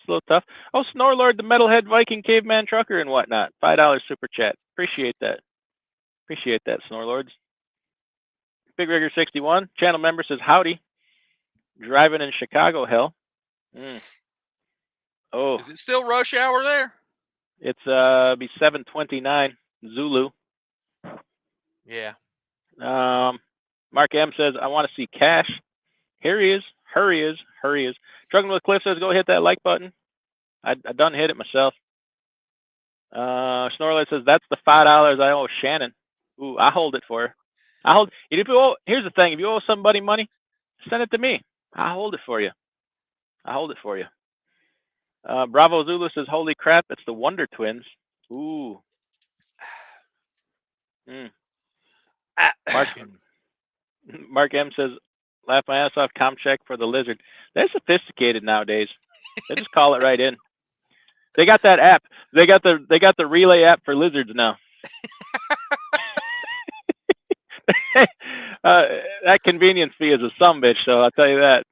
little tough. Oh, Snorlord, the Metalhead Viking Caveman Trucker and whatnot. $5 super chat. Appreciate that. Appreciate that, Snorlords. Big Rigger 61, channel member says, howdy. Driving in Chicago, hell. Oh, Is it still rush hour there? it's be 7:29 Zulu. Yeah. Mark M says, I want to see Cash. Here he is. Hurry is. Hurry is. Trucking with Cliff says, go hit that like button. I done hit it myself. Snorlax says, that's the $5 I owe Shannon. Ooh, I hold it for her. I hold. If you owe, here's the thing: if you owe somebody money, send it to me. I hold it for you. I hold it for you. Bravo Zulu says, holy crap, it's the Wonder Twins. Ooh. Mark M says, laugh my ass off, com check for the lizard. They're sophisticated nowadays. They just call it right in. They got that app. They got the relay app for lizards now. That convenience fee is a sumbitch, so I'll tell you that.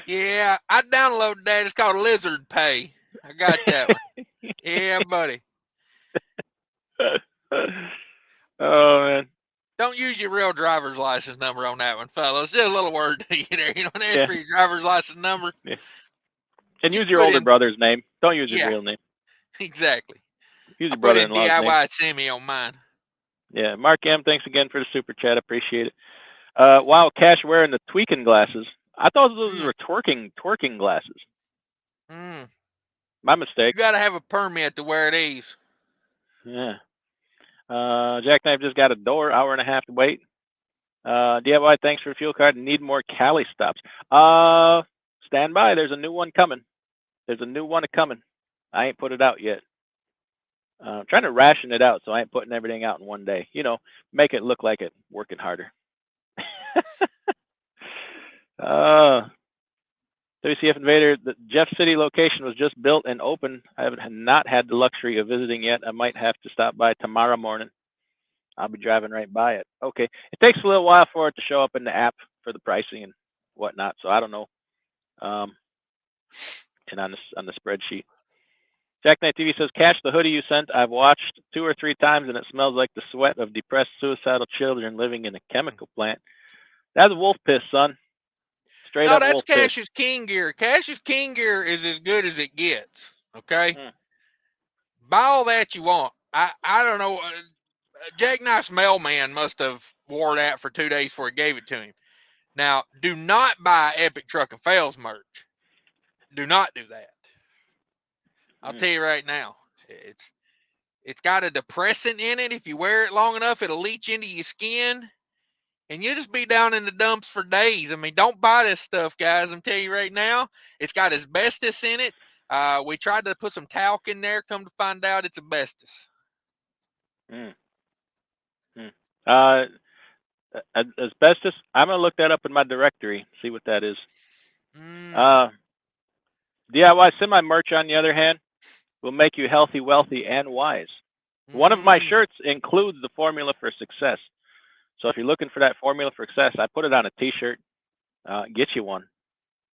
Yeah, I downloaded that. It's called Lizard Pay. I got that one. Yeah, buddy. Oh man. Don't use your real driver's license number on that one, fellas. Just a little word to you there. You don't ask Yeah. for your driver's license number. Yeah. And Just use your put older in- brother's name. Don't use his Yeah. real name. Exactly. Use I your put in brother-in-law's name. DIY Sammy on mine. Yeah. Mark M, thanks again for the super chat. Appreciate it. Wow, Cash wearing the tweaking glasses. I thought those were twerking glasses. My mistake. You got to have a permit to wear these. Yeah. Jackknife just got a door, hour and a half to wait. DIY, thanks for the fuel card. Need more Cali stops. Stand by. There's a new one coming. I ain't put it out yet. I'm trying to ration it out, so I ain't putting everything out in one day. You know, make it look like it working harder. WCF Invader, the Jeff City location was just built and open. I have not had the luxury of visiting yet. I might have to stop by tomorrow morning. I'll be driving right by it. Okay. It takes a little while for it to show up in the app for the pricing and whatnot, so I don't know. And on the spreadsheet. Jack Knight TV says, Cash, the hoodie you sent, I've watched 2 or 3 times, and it smells like the sweat of depressed, suicidal children living in a chemical plant. That's wolf piss, son. Straight up wolf piss. No, that's Cash's King Gear. Cash's King Gear is as good as it gets. Okay? Buy all that you want. I don't know. Jack Knife's mailman must have wore that for 2 days before he gave it to him. Now, do not buy Epic Truck and Fails merch. Do not do that. I'll tell you right now. It's got a depressant in it. If you wear it long enough, it'll leach into your skin, and you'll just be down in the dumps for days. I mean, don't buy this stuff, guys. I'm telling you right now. It's got asbestos in it. We tried to put some talc in there. Come to find out, it's asbestos. Asbestos. I'm gonna look that up in my directory. See what that is. DIY semi merch, on the other hand, will make you healthy, wealthy, and wise. One of my shirts includes the formula for success. So if you're looking for that formula for success, I put it on a T-shirt. Get you one.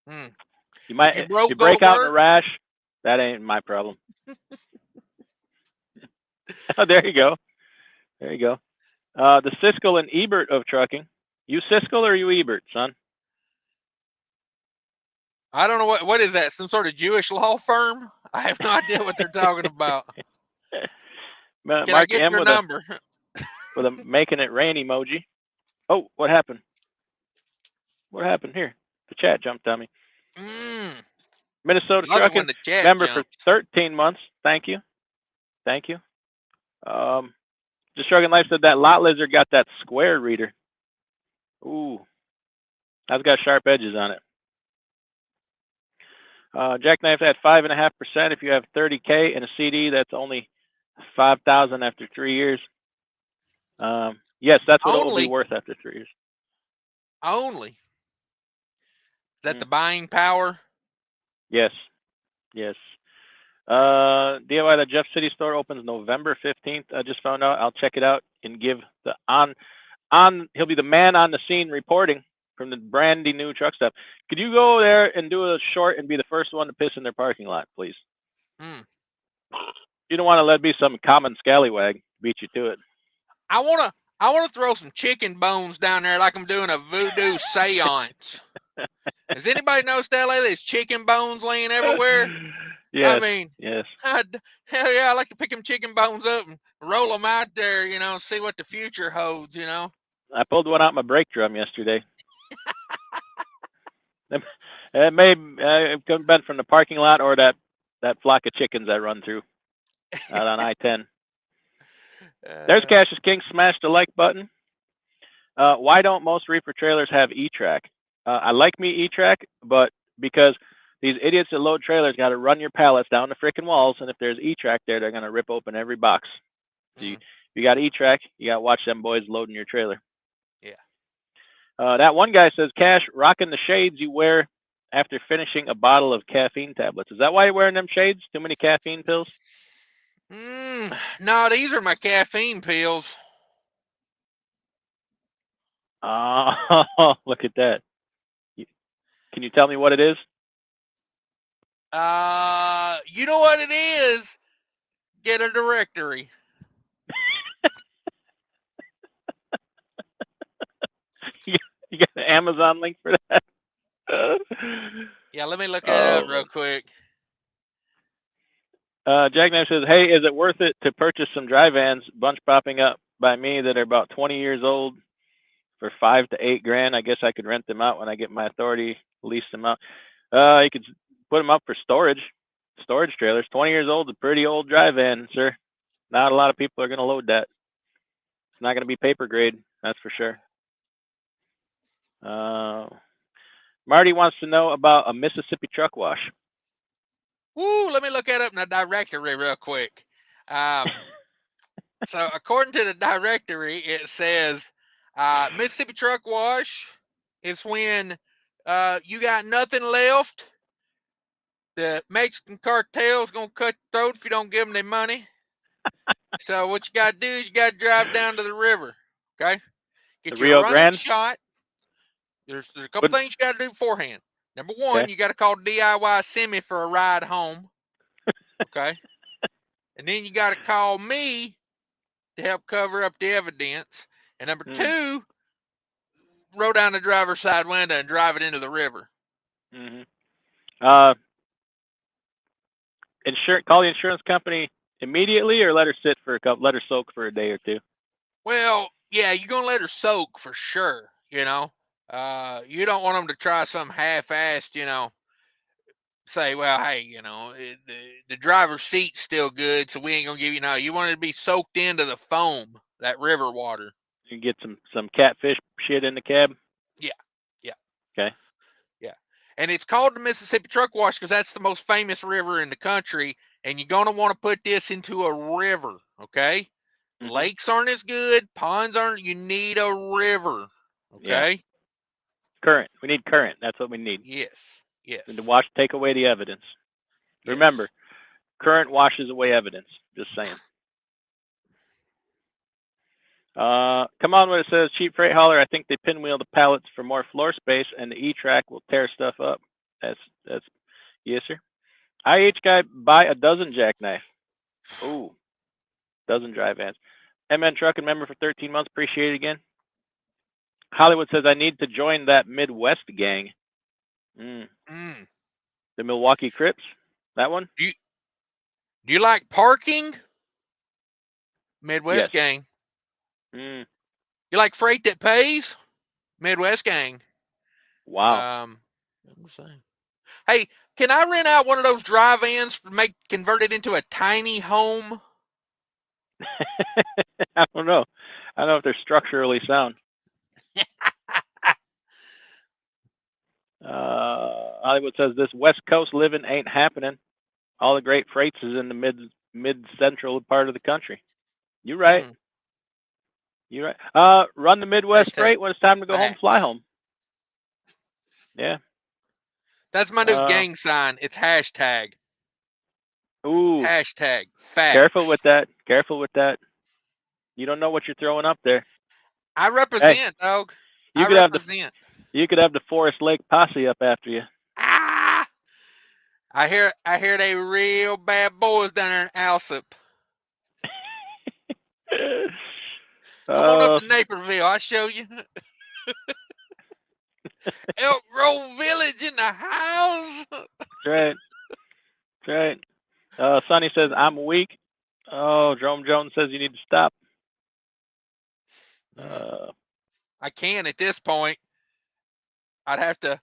You might if you break out in a rash. That ain't my problem. Oh, there you go. There you go. The Siskel and Ebert of trucking. You Siskel or you Ebert, son? I don't know what is that? Some sort of Jewish law firm? I have no idea what they're talking about. Can I get your number? With a making it rain emoji. Oh, what happened? What happened here? The chat jumped on me. Minnesota trucking member for 13 months. Thank you. Thank you. Just Trucking Life said that lot lizard got that square reader. Ooh, that's got sharp edges on it. Jackknife at 5.5%. If you have 30K in a CD, that's only 5,000 after 3 years. Yes, that's what it will be worth after 3 years. Only. Is that the buying power? Yes. Yes. DIY, the Jeff City store opens November 15th. I just found out. I'll check it out and give the he'll be the man on the scene reporting from the brandy new truck stop. Could you go there and do a short and be the first one to piss in their parking lot, please? You don't want to let be some common scallywag beat you to it. I wanna throw some chicken bones down there like I'm doing a voodoo seance. Has anybody noticed that lately? There's chicken bones laying everywhere. Yes. I mean, Yes. hell yeah, I like to pick them chicken bones up and roll them out there, see what the future holds, I pulled one out my brake drum yesterday. It may have been from the parking lot or that flock of chickens I run through out on I-10. There's Cassius King. Smash the like button. Why don't most reefer trailers have E-Track? I like me E-Track, but because these idiots that load trailers got to run your pallets down the freaking walls, and if there's E-Track there, they're going to rip open every box. So you got E-Track, you got to watch them boys loading your trailer. Yeah. That one guy says, Cash, rocking the shades you wear after finishing a bottle of caffeine tablets. Is that why you're wearing them shades? Too many caffeine pills? No, these are my caffeine pills. Oh, look at that. Can you tell me what it is? You know what it is? Get a directory. You got an Amazon link for that? Yeah, let me look that up real quick. Jack Knife says, hey, is it worth it to purchase some dry vans, bunch popping up by me that are about 20 years old for $5 to $8 grand? I guess I could rent them out when I get my authority, lease them out. You could put them up for storage trailers. 20 years old is a pretty old dry van, sir. Not a lot of people are going to load that. It's not going to be paper grade, that's for sure. Marty wants to know about a Mississippi truck wash. Woo, let me look that up in the directory real quick. So according to the directory, it says Mississippi truck wash is when you got nothing left. The Mexican cartel is going to cut your throat if you don't give them their money. So what you got to do is you got to drive down to the river, okay? Get The you a Rio running Grande? shot. There's a couple things you got to do beforehand. Number one, Okay. you got to call DIY Semi for a ride home, okay? And then you got to call me to help cover up the evidence. And number two, roll down the driver's side window and drive it into the river. Call the insurance company immediately, or let her sit for let her soak for a day or two. Well, yeah, you're gonna let her soak for sure. You don't want them to try some half-assed, say, well, hey, the driver's seat's still good, so we ain't gonna give you. No, you want it to be soaked into the foam, that river water. You get some catfish shit in the cab. Yeah. Okay. Yeah, and it's called the Mississippi Truck Wash because that's the most famous river in the country, and you're gonna want to put this into a river. Okay. Lakes aren't as good. Ponds aren't. You need a river. Okay. Yeah. Current. We need current. That's what we need. Yes. And to take away the evidence. Yes. Remember, current washes away evidence. Just saying. Come on when it says cheap freight hauler. I think they pinwheel the pallets for more floor space, and the E-Track will tear stuff up. That's yes, sir. IH guy, buy a dozen jackknife. Ooh, dozen dry vans. MN Trucking member for 13 months. Appreciate it again. Hollywood says I need to join that Midwest gang. The Milwaukee Crips. That one. Do you like parking? Midwest gang. You like freight that pays? Midwest gang. Wow. I'm saying. Hey, can I rent out one of those dry vans to convert it into a tiny home? I don't know. I don't know if they're structurally sound. Hollywood says this West Coast living ain't happening. All the great freights is in the mid central part of the country. You're right. You're right. Run the Midwest freight when it's time to go home, fly home. Yeah. That's my new gang sign. It's hashtag. Ooh. Hashtag facts. Careful with that. Careful with that. You don't know what you're throwing up there. I represent, dog. You could represent. You could have the Forest Lake posse up after you. I hear they real bad boys down there in Alsip. Come on up to Naperville. I'll show you. Elk Grove Village in the house. That's right. That's right. Sonny says I'm weak. Oh, Jerome Jones says you need to stop. I can at this point. I'd have to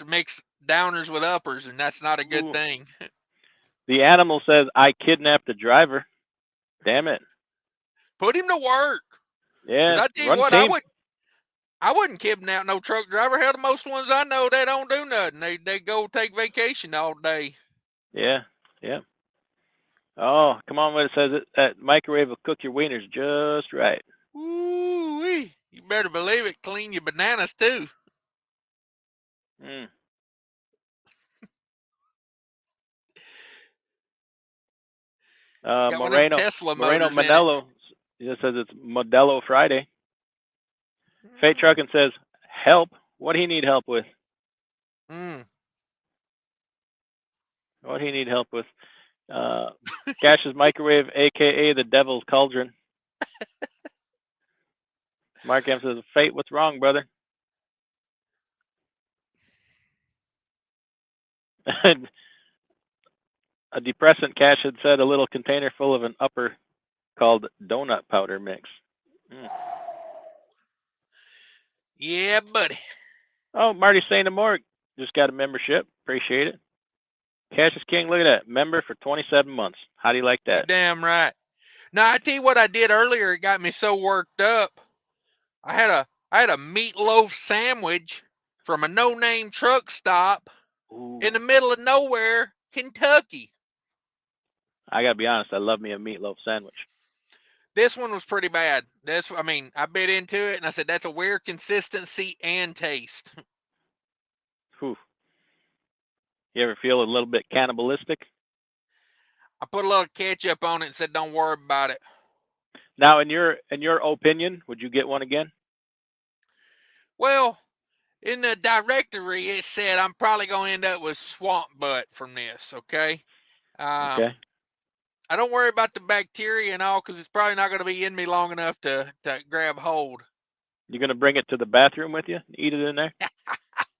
mix downers with uppers, and that's not a good thing. The animal says I kidnapped a driver. Damn it. Put him to work. Yeah. I tell you Run what, team. I wouldn't kidnap no truck driver. Hell, the most ones I know, they don't do nothing. They go take vacation all day. Yeah. Yeah. Oh, come on! What it says, that microwave will cook your wieners just right. Ooh-wee. You better believe it. Clean your bananas too. Mm. Got one of them Moreno Tesla motors in it. Manello just says it's Modelo Friday. Fate Truckin says help. What do he need help with? What do he need help with? Cash's microwave, aka the Devil's Cauldron. Mark M says, Fate, what's wrong, brother? A depressant Cash had said a little container full of an upper called donut powder mix. Yeah, buddy. Oh, Marty St. Amor just got a membership. Appreciate it. Cash is King, look at that. Member for 27 months. How do you like that? You're damn right. Now, I tell you what I did earlier. It got me so worked up. I had a meatloaf sandwich from a no-name truck stop in the middle of nowhere, Kentucky. I got to be honest. I love me a meatloaf sandwich. This one was pretty bad. I bit into it and I said, that's a weird consistency and taste. Whew. You ever feel a little bit cannibalistic? I put a little ketchup on it and said, don't worry about it. Now, in your opinion, would you get one again? Well, in the directory, it said I'm probably going to end up with swamp butt from this, okay? Okay. I don't worry about the bacteria and all because it's probably not going to be in me long enough to grab hold. You going to bring it to the bathroom with you? Eat it in there?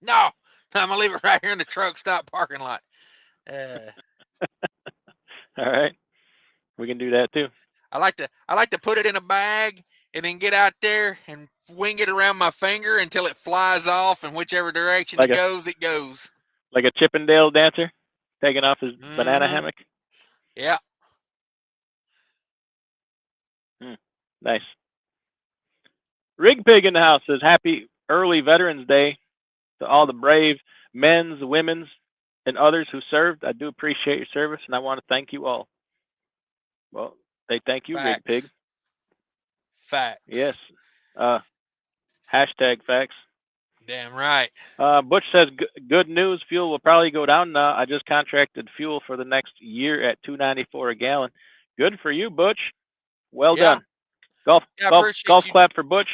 No, I'm going to leave it right here in the truck stop parking lot. All right. We can do that too. I like to put it in a bag and then get out there and wing it around my finger until it flies off, and whichever direction it goes, it goes. Like a Chippendale dancer taking off his banana hammock? Yeah. Nice. Rig Pig in the house says, happy early Veterans Day to all the brave men's, women's, and others who served. I do appreciate your service, and I want to thank you all. Well, they thank you, Facts. Rig Pig. Facts. Yes. Hashtag facts. Damn right. Butch says, good news. Fuel will probably go down now. I just contracted fuel for the next year at $2.94 a gallon. Good for you, Butch. Well done. Golf clap for Butch.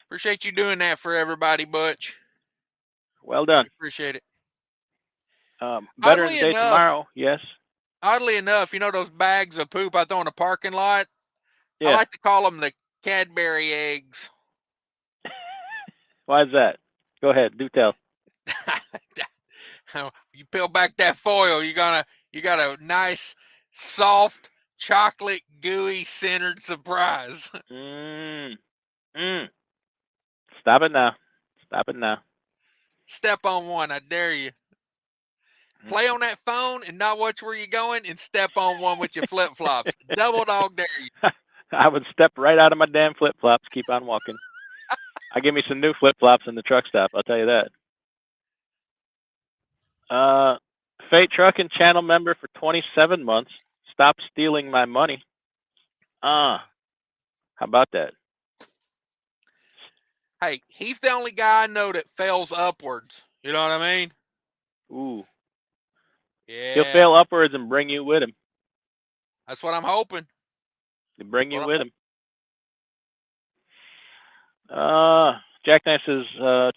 Appreciate you doing that for everybody, Butch. Well done. Appreciate it. Veterans Day tomorrow. Yes. Oddly enough, you know those bags of poop I throw in the parking lot? Yeah. I like to call them the Cadbury eggs. Why is that? Go ahead. Do tell. You peel back that foil, you got a nice, soft, chocolate, gooey, centered surprise. Stop it now. Stop it now. Step on one, I dare you. Play on that phone and not watch where you're going, and step on one with your flip-flops. Double dog dare you. I would step right out of my damn flip-flops, keep on walking. I give me some new flip-flops in the truck stop, I'll tell you that. Fate Trucking channel member for 27 months. Stop stealing my money. How about that? Hey, he's the only guy I know that fails upwards. You know what I mean? Ooh. Yeah. He'll fail upwards and bring you with him. That's what I'm hoping. To bring you with him. Jackknife says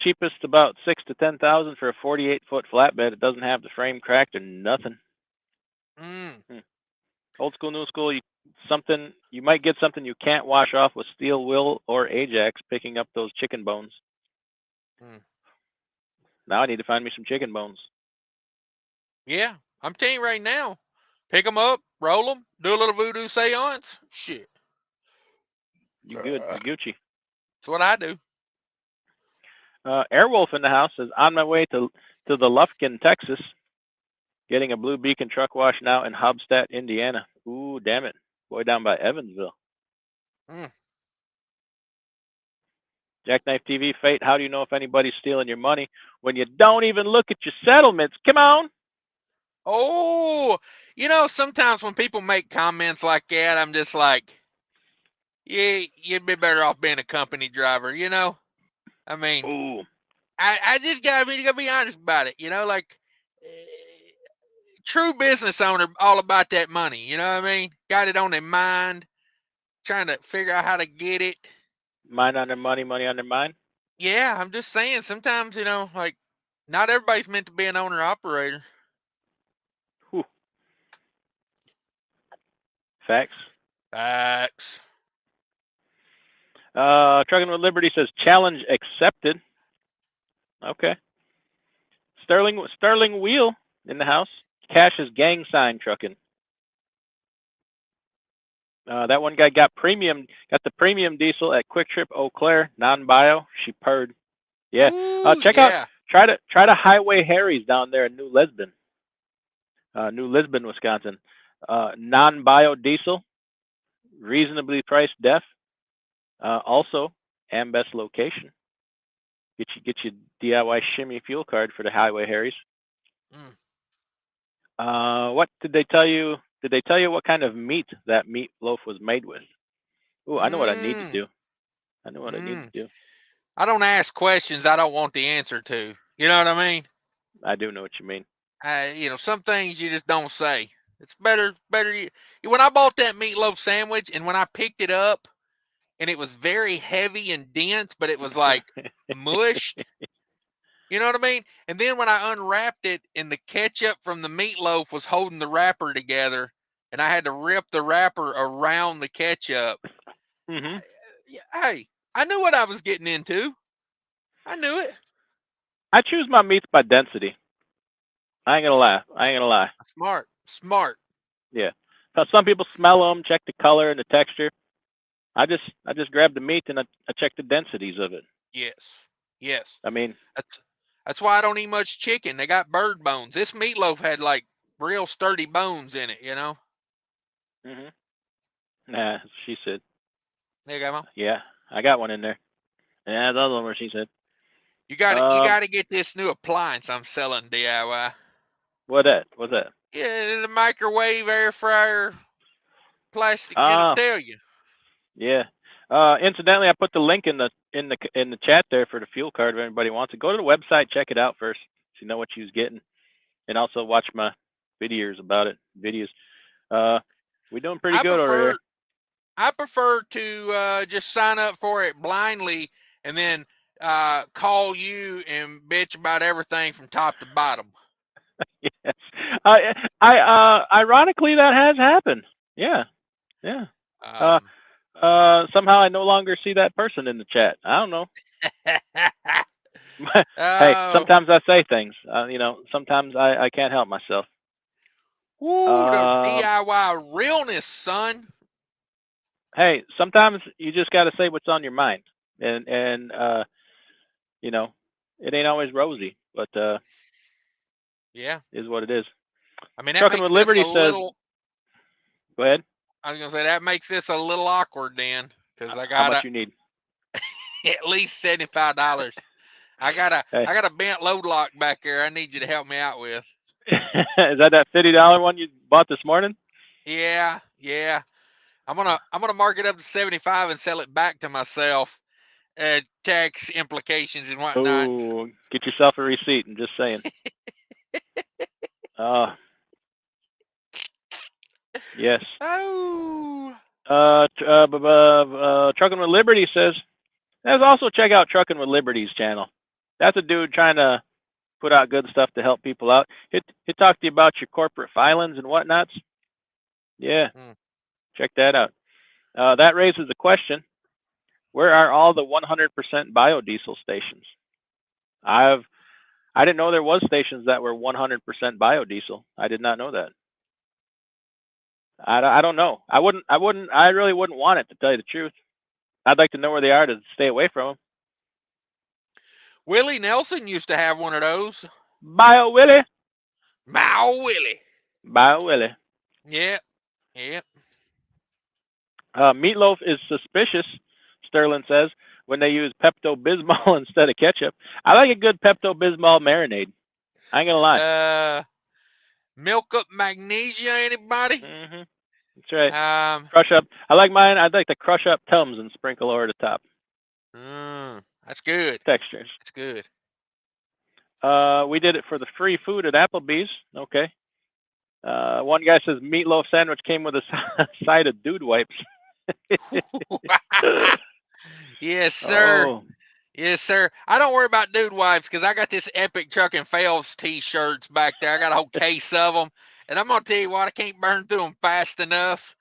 cheapest about 6,000 to 10,000 for a 48-foot flatbed. It doesn't have the frame cracked or nothing. Old school, new school. You might get something you can't wash off with steel will or Ajax, picking up those chicken bones. Now I need to find me some chicken bones. Yeah, I'm telling you right now. Pick them up, roll them, do a little voodoo seance. Shit. You good? You Gucci? That's what I do. Airwolf in the house says, on my way to the Lufkin, Texas, getting a Blue Beacon truck wash now in Hobstadt, Indiana. Ooh, damn it. Boy, down by Evansville. Mm. Jackknife TV, Fate, how do you know if anybody's stealing your money when you don't even look at your settlements? Come on. Oh, sometimes when people make comments like that, I'm just like, yeah, you'd be better off being a company driver, I mean, Ooh, I just gotta be honest about it, like true business owner, all about that money, you know what I mean? Got it on their mind, trying to figure out how to get it. mind on their money, money on their mind. Yeah, I'm just saying, sometimes, like not everybody's meant to be an owner operator. Whew. Facts. Facts. Trucking with Liberty says, challenge accepted. Okay. Sterling Wheel in the house. Cash is gang sign trucking. That one guy got the premium diesel at Quick Trip Eau Claire, non-bio. She purred. Yeah. Ooh, Check out. yeah. Try to Highway Harry's down there in New Lisbon, Wisconsin. Non-bio diesel, reasonably priced def. Also, best location. Get you DIY shimmy fuel card for the Highway Harry's. What did they tell you? Did they tell you what kind of meat that meatloaf was made with? Ooh, I know what I need to do. I know what I need to do. I don't ask questions I don't want the answer to. You know what I mean? I do know what you mean. Some things you just don't say. It's better. When I bought that meatloaf sandwich and when I picked it up and it was very heavy and dense, but it was like mushed. You know what I mean? And then when I unwrapped it and the ketchup from the meatloaf was holding the wrapper together and I had to rip the wrapper around the ketchup. Mm-hmm. Hey, I knew what I was getting into. I knew it. I choose my meats by density. I ain't gonna lie. Smart. Yeah. Some people smell them, check the color and the texture. I just grab the meat and I check the densities of it. Yes. I mean, that's why I don't eat much chicken. They got bird bones. This meatloaf had like real sturdy bones in it. Mm-hmm. Nah, she said. There you go, Mom. Yeah, I got one in there. Yeah, the other one where she said. You got to get this new appliance I'm selling DIY. What's that? Yeah, the microwave, air fryer, plastic. It'll tell you. Yeah. Incidentally, I put the link in the chat there for the fuel card if anybody wants it. Go to the website, check it out first, so you know what you's getting, and also watch my videos about it. We're doing pretty good over here. I prefer to just sign up for it blindly and then call you and bitch about everything from top to bottom. Yes. Ironically, that has happened. Yeah. Somehow I no longer see that person in the chat. I don't know. Hey, sometimes I say things. Sometimes I can't help myself. Ooh, the DIY realness, son. Hey, sometimes you just got to say what's on your mind, and it ain't always rosy, but yeah, is what it is. I mean, that Trucking makes with Liberty this a says. little. Go ahead. I was gonna say that makes this a little awkward, Dan, because I got how much you need? at least $75. I got a bent load lock back there. I need you to help me out with. Is that $50 one you bought this morning? Yeah. I'm gonna mark it up to 75 and sell it back to myself. Tax implications and whatnot. Oh, get yourself a receipt. I'm just saying. Yes. Oh. Trucking with Liberty says. Let's also check out Trucking with Liberty's channel. That's a dude trying to put out good stuff to help people out. He talk to you about your corporate filings and whatnots. Yeah, check that out. That raises a question. Where are all the 100% biodiesel stations? I've I didn't know there was stations that were 100% biodiesel. I did not know that. I don't know. I really wouldn't want it, to tell you the truth. I'd like to know where they are to stay away from them. Willie Nelson used to have one of those. Bio Willie. Mao Willie. Bio Willie. Yep. Yep. Meatloaf is suspicious, Sterling says, when they use Pepto-Bismol instead of ketchup. I like a good Pepto-Bismol marinade. I ain't gonna lie. Milk up magnesia, anybody? Mm-hmm. That's right. Um, Crush up. I like mine. I'd like to crush up Tums and sprinkle over the top. That's good. Textures. That's good. We did it for the free food at Applebee's. Okay. One guy says meatloaf sandwich came with a side of dude wipes. Yes, sir. Oh. Yes, sir. I don't worry about dude wipes because I got this Epic Trucking Fails t-shirts back there. I got a whole case of them, and I'm gonna tell you what, I can't burn through them fast enough.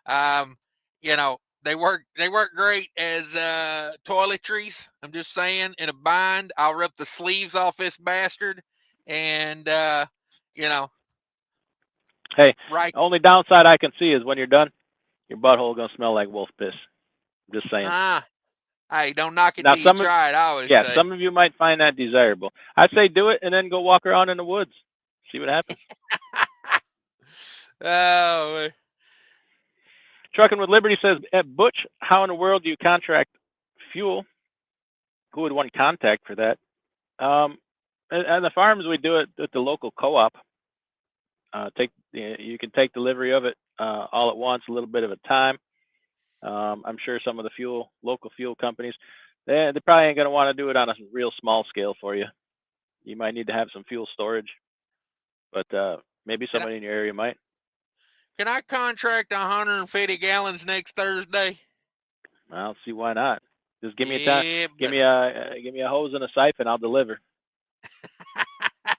You know, they work great as toiletries. I'm just saying, in a bind, I'll rip the sleeves off this bastard, and you know. Hey, right. Only downside I can see is when you're done, your butthole gonna smell like wolf piss. I'm just saying. Hey, don't knock it Now, till you try it. I always say. Some of you might find that desirable. I say do it and then go walk around in the woods. See what happens. Oh. Trucking with Liberty says, Butch, how in the world do you contract fuel? Who would want contact for that? And the farms, we do it at the local co-op. You can take delivery of it all at once, a little bit of a time. I'm sure some of the local fuel companies, they probably ain't going to want to do it on a real small scale for you. You might need to have some fuel storage, but maybe somebody in your area might. Can I contract 150 gallons next Thursday? I don't see why not. Just give me a time. Give me a hose and a siphon. I'll deliver. I'm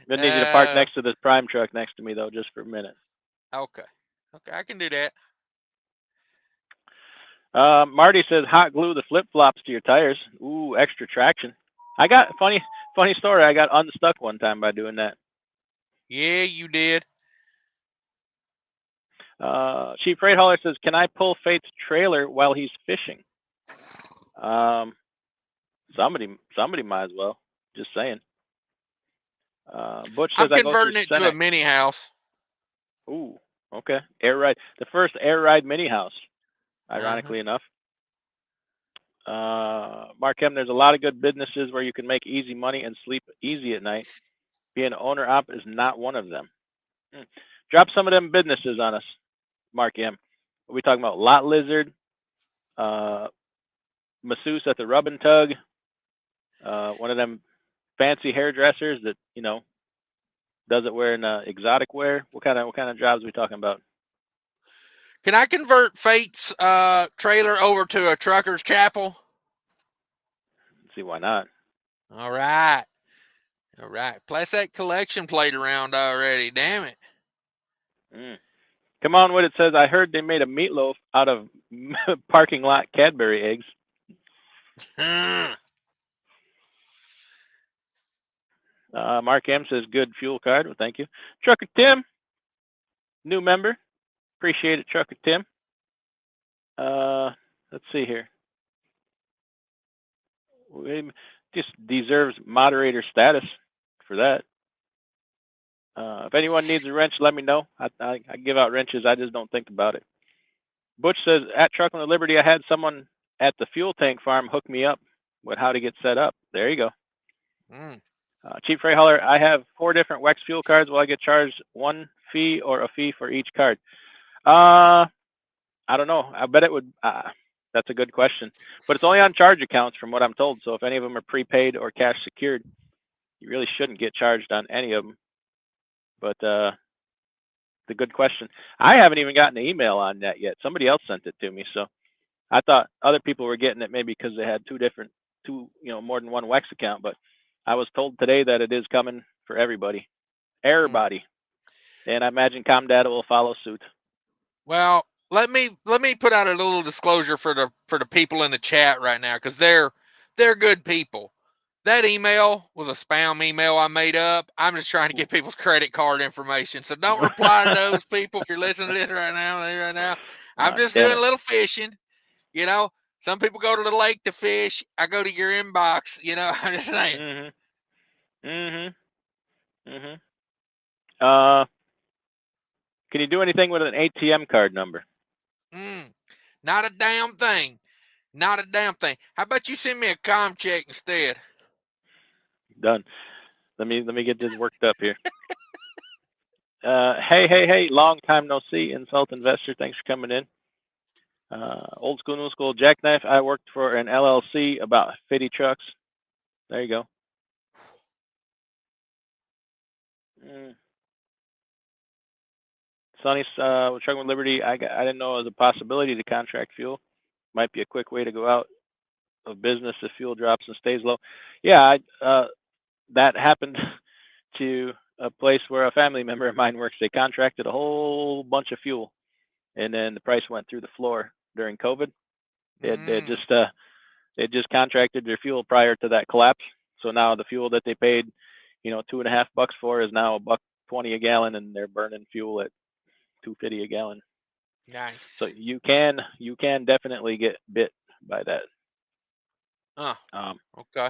gonna need you to park next to this prime truck next to me though, just for a minute. Okay, I can do that. Marty says hot glue the flip flops to your tires. Ooh, extra traction. I got funny story. I got unstuck one time by doing that. Yeah, you did. Chief Freight Hauler says, "Can I pull Fate's trailer while he's fishing?" Somebody might as well. Just saying. Butch says, I'm converting it to a mini house. Ooh, okay. Air ride. The first air ride mini house, ironically enough. Mark M, there's a lot of good businesses where you can make easy money and sleep easy at night. Being owner op is not one of them. Drop some of them businesses on us, Mark M. Are we talking about Lot Lizard, masseuse at the Rub and Tug, one of them fancy hairdressers that does it wearing exotic wear? What kind of jobs are we talking about? Can I convert Fate's trailer over to a trucker's chapel? Let's see, why not? All right. Place that collection plate around already. Damn it. Come on, what it says. I heard they made a meatloaf out of parking lot Cadbury eggs. Mark M says good fuel card. Well, thank you. Trucker Tim, new member. Appreciate it, Trucker Tim. Let's see here. Just deserves moderator status for that. If anyone needs a wrench, let me know. I give out wrenches. I just don't think about it. Butch says, at Trucking with Liberty, I had someone at the fuel tank farm hook me up with how to get set up. There you go. Chief Freight Hauler, I have 4 different WEX fuel cards. Will I get charged one fee or a fee for each card? I don't know. I bet it would. That's a good question. But it's only on charge accounts from what I'm told. So if any of them are prepaid or cash secured, you really shouldn't get charged on any of them. But it's a good question. I haven't even gotten an email on that yet. Somebody else sent it to me. So I thought other people were getting it maybe because they had more than one WEX account. But I was told today that it is coming for everybody. Everybody. And I imagine ComData will follow suit. Well, let me put out a little disclosure for the people in the chat right now, because they're good people. That email was a spam email I made up. I'm just trying to get people's credit card information. So don't reply to those people if you're listening to this right now. I'm just Damn doing a it. little fishing. You know, some people go to the lake to fish. I go to your inbox. You know, I'm just saying. Can you do anything with an ATM card number? Not a damn thing. Not a damn thing. How about you send me a com check instead? Done. Let me get this worked up here. Hey, long time no see, Insult Investor. Thanks for coming in. Old school, new school, Jackknife. I worked for an LLC about 50 trucks. There you go. Sonny's with Trucking with Liberty. I didn't know it was a possibility to contract fuel. Might be a quick way to go out of business if fuel drops and stays low. Yeah, that happened to a place where a family member of mine works. They contracted a whole bunch of fuel, and then the price went through the floor during COVID. They just contracted their fuel prior to that collapse. So now the fuel that they paid, $2.50 for is now $1.20 a gallon, and they're burning fuel at $2.50 a gallon. Nice. So you can definitely get bit by that. Okay.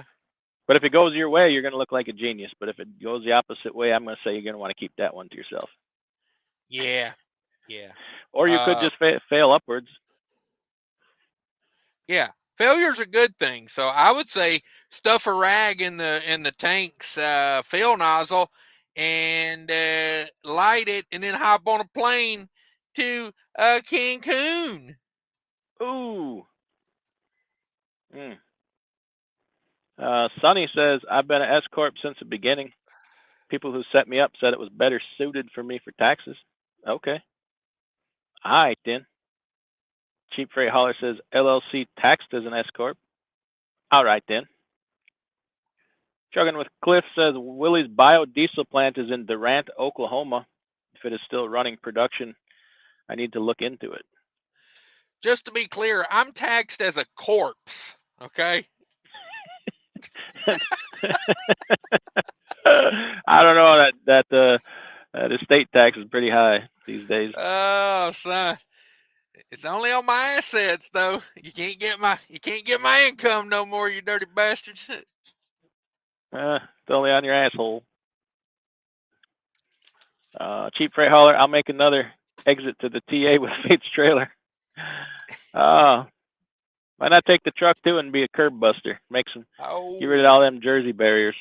But if it goes your way, you're going to look like a genius. But if it goes the opposite way, I'm going to say you're going to want to keep that one to yourself. Yeah. Or you could just fail upwards. Yeah, failure's a good thing. So I would say stuff a rag in the tank's fill nozzle and light it, and then hop on a plane to Cancun. Ooh. Sonny says, I've been an S Corp since the beginning. People who set me up said it was better suited for me for taxes. Okay. All right, then. Cheap Freight Hauler says, LLC taxed as an S Corp. All right, then. Chugging with Cliff says, Willie's biodiesel plant is in Durant, Oklahoma. If it is still running production, I need to look into it. Just to be clear, I'm taxed as a corpse. Okay. I don't know that the estate tax is pretty high these days. Oh, son, it's only on my assets though. You can't get my income no more, you dirty bastards. It's only on your asshole. Cheap Freight Hauler, I'll make another exit to the TA with Fate's trailer. Why not take the truck too and be a curb buster? Make some. Get rid of all them Jersey barriers.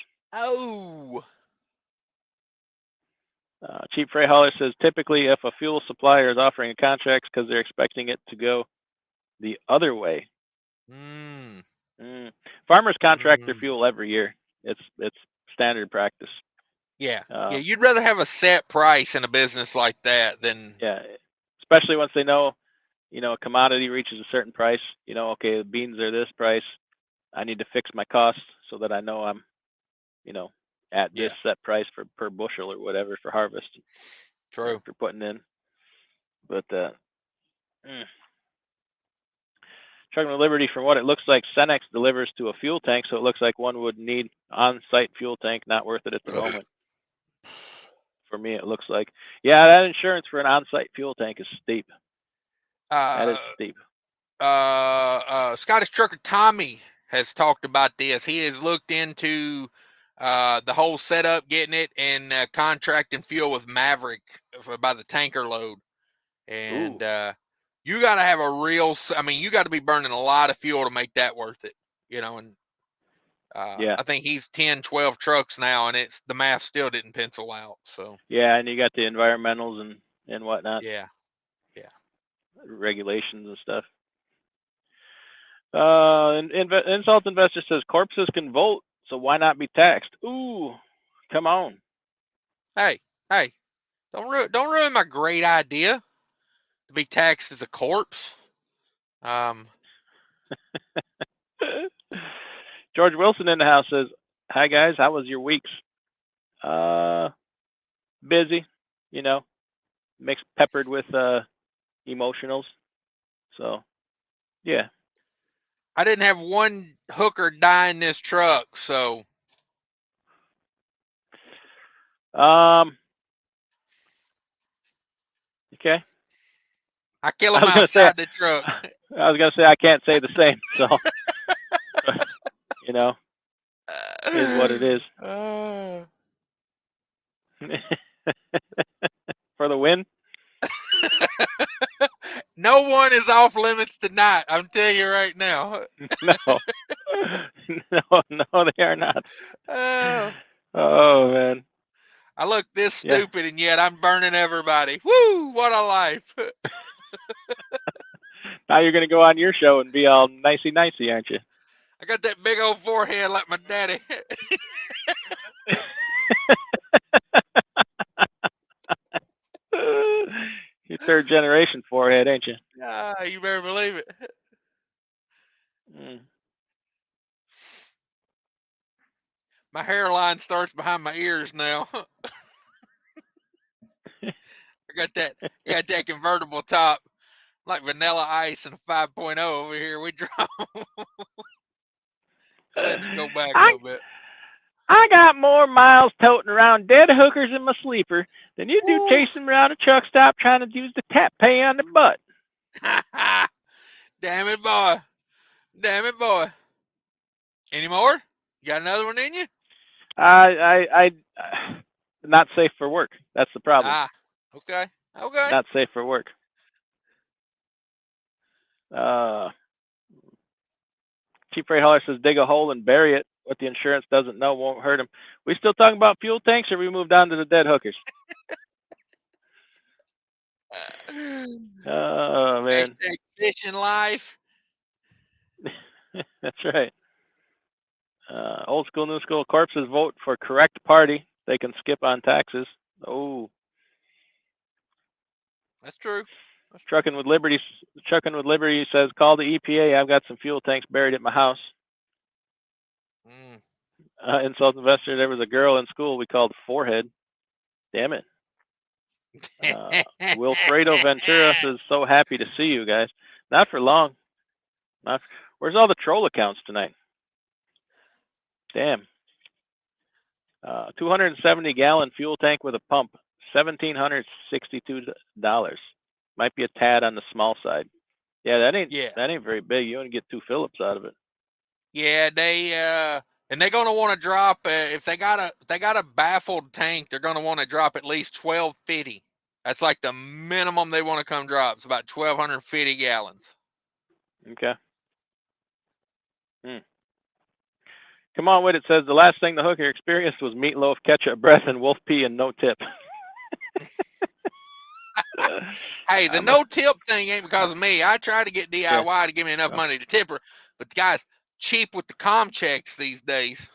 Cheap Freight Hauler says, typically if a fuel supplier is offering a contract because they're expecting it to go the other way. Farmers contract their fuel every year. It's standard practice. Yeah. You'd rather have a set price in a business like that than. Yeah, especially once they know, a commodity reaches a certain price. Okay, the beans are this price. I need to fix my costs so that I know I'm, at this set price per bushel or whatever for harvest. True. For putting in. But Trucking with Liberty, from what it looks like, Cenex delivers to a fuel tank, so it looks like one would need on-site fuel tank. Not worth it at the moment. For me, it looks like. Yeah, that insurance for an on-site fuel tank is steep. That is steep. Scottish trucker Tommy has talked about this. He has looked into the whole setup, getting it, and contracting fuel with Maverick by the tanker load. And you got to have you got to be burning a lot of fuel to make that worth it, and I think he's 10, 12 trucks now, and the math still didn't pencil out. So yeah, and you got the environmentals and whatnot. Yeah. Regulations and stuff. Insult Investor says corpses can vote, so why not be taxed? Ooh, come on. Hey, don't ruin my great idea to be taxed as a corpse. George Wilson in the house says, hi guys, how was your weeks? Busy, mixed peppered with emotionals. So yeah. I didn't have one hooker die in this truck, so Okay. I kill I them was gonna say outside the truck. I can't say the same. So, you know, is what it is. For the win. No one is off limits tonight. I'm telling you right now. No. No, they are not. Oh, Oh man. I look this Yeah. stupid, and yet I'm burning everybody. Woo! What a life. Now you're gonna go on your show and be all nicey, aren't you? I got that big old forehead like my daddy. Your third generation forehead, ain't you? Ah, you better believe it. Mm. My hairline starts behind my ears now. I got that convertible top, like Vanilla Ice and a 5.0 over here. We drop. Let's go back a I little bit. I got more miles toting around dead hookers in my sleeper than you do Woo. chasing around a truck stop trying to use the tap pay on the butt. Damn it, boy. Damn it, boy. Any more? You got another one in you? I not safe for work. That's the problem. Ah, okay. Okay. Not safe for work. Cheap Freight Hauler says dig a hole and bury it. What the insurance doesn't know won't hurt him. We still talking about fuel tanks, or we moved on to the dead hookers? Oh man, Hashtag fishing life. that's right. Old school, new school. Corpses vote for correct party. They can skip on taxes. Oh, That's true. That's true. Trucking with Liberty. Trucking with Liberty says call the EPA. I've got some fuel tanks buried at my house. Mm. Insult investor. There was a girl in school we called Forehead. Damn it. Wilfredo Ventura says so happy to see you guys. Not for long. Where's all the troll accounts tonight? Damn. 270-gallon fuel tank with a pump, $1,762. Might be a tad on the small side. Yeah, that ain't very big. You only get 2 Phillips out of it. Yeah, and they're gonna want to drop if they got a baffled tank, they're gonna want to drop at least 1,250. That's like the minimum they want to come drop. It's about 1,250 gallons. Okay. Come on with it. Says the last thing the hooker experienced was meatloaf, ketchup breath, and wolf pee and no tip. Hey, the no tip thing ain't because of me. I try to get DIY to give me enough money to tip her, but the guy's cheap with the com checks these days.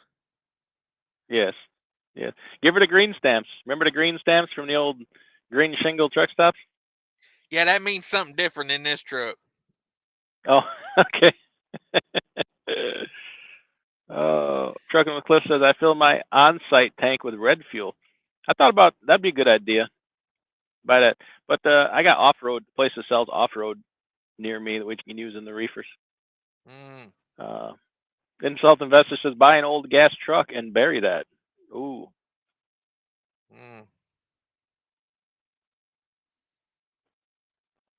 Yes. Give her the green stamps. Remember the green stamps from the old green shingle truck stops? Yeah, that means something different in this truck. Oh, okay. Trucking with Cliff says I fill my on-site tank with red fuel. I thought about that'd be a good idea. Buy that, but I got off-road place that sells off-road near me that we can use in the reefers. Insult investor says buy an old gas truck and bury that. Ooh.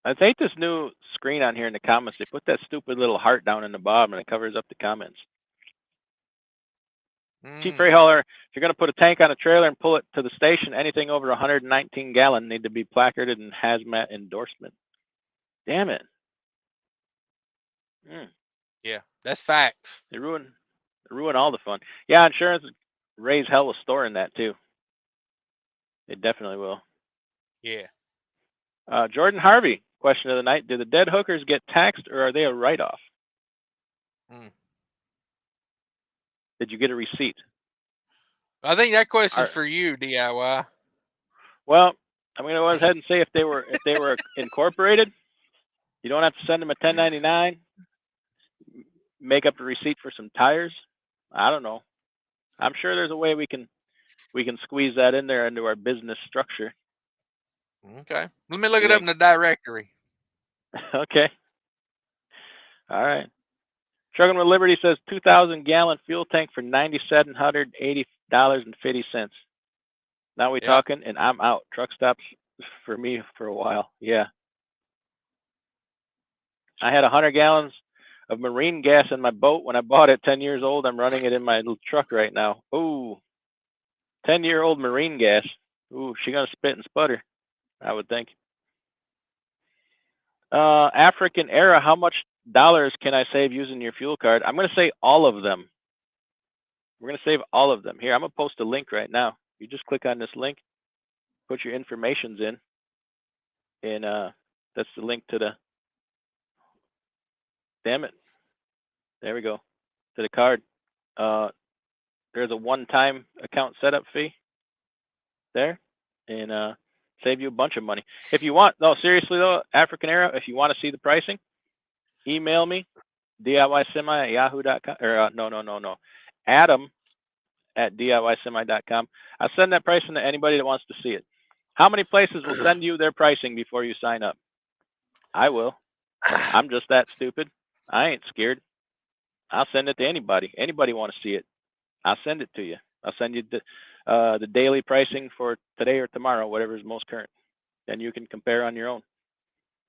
I think this new screen on here in the comments, they put that stupid little heart down in the bottom and it covers up the comments. Cheap Freight Hauler, if you're going to put a tank on a trailer and pull it to the station, anything over 119 gallon need to be placarded and hazmat endorsement. Damn it. Yeah, that's facts. They ruin all the fun. Yeah, insurance raise hell with storing that too. It definitely will. Yeah. Jordan Harvey, question of the night: do the dead hookers get taxed or are they a write-off? Did you get a receipt? I think that question's for you, DIY. Well, I'm going to go ahead and say if they were incorporated, you don't have to send them a 1099. Make up the receipt for some tires. I don't know. I'm sure there's a way we can squeeze that in there into our business structure. Okay. Let me look it up in the directory. Okay. All right. Struggling with Liberty says 2,000-gallon fuel tank for $9,780.50. Now we talking, and I'm out. Truck stops for me for a while. Yeah. I had 100 gallons of marine gas in my boat when I bought it 10 years old. I'm running it in my little truck right now. Ooh, 10-year-old marine gas. Ooh, she gonna spit and sputter, I would think. African era, how much dollars can I save using your fuel card? I'm gonna say all of them. We're gonna save all of them. Here, I'm gonna post a link right now. You just click on this link, put your informations in, and that's the link to the, damn it, there we go, to the card. There's a one-time account setup fee there, and save you a bunch of money. If you want, no, seriously though, African era, if you want to see the pricing, email me, DIYsemi@yahoo.com, or no, Adam@DIYsemi.com. I'll send that pricing to anybody that wants to see it. How many places will send you their pricing before you sign up? I will. I'm just that stupid. I ain't scared. I'll send it to anybody. Anybody want to see it? I'll send it to you. I'll send you the daily pricing for today or tomorrow, whatever is most current. Then you can compare on your own.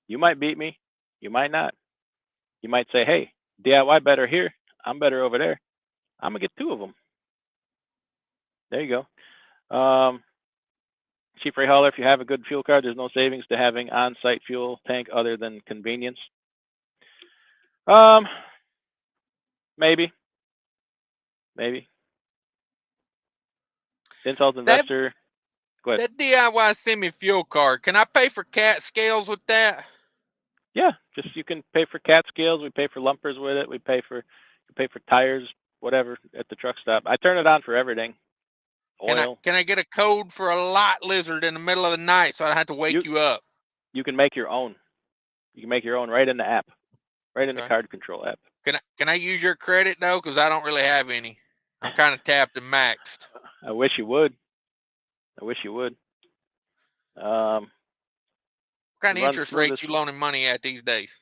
You might beat me. You might not. You might say, hey, DIY better here. I'm better over there. I'm going to get two of them. There you go. Chief Ray Hauler, if you have a good fuel card, there's no savings to having on-site fuel tank other than convenience. Maybe. Insult investor. Go ahead. That DIY semi fuel card, can I pay for cat scales with that? Yeah, just you can pay for cat scales. We pay for lumpers with it. We pay for tires, whatever at the truck stop. I turn it on for everything. Oil. Can I get a code for a lot lizard in the middle of the night so I don't have to wake you up? You can make your own. You can make your own right in the app, right in the card control app. Can I use your credit though? Because I don't really have any. I'm kind of tapped and maxed. I wish you would. What kind of interest rates you loaning money at these days?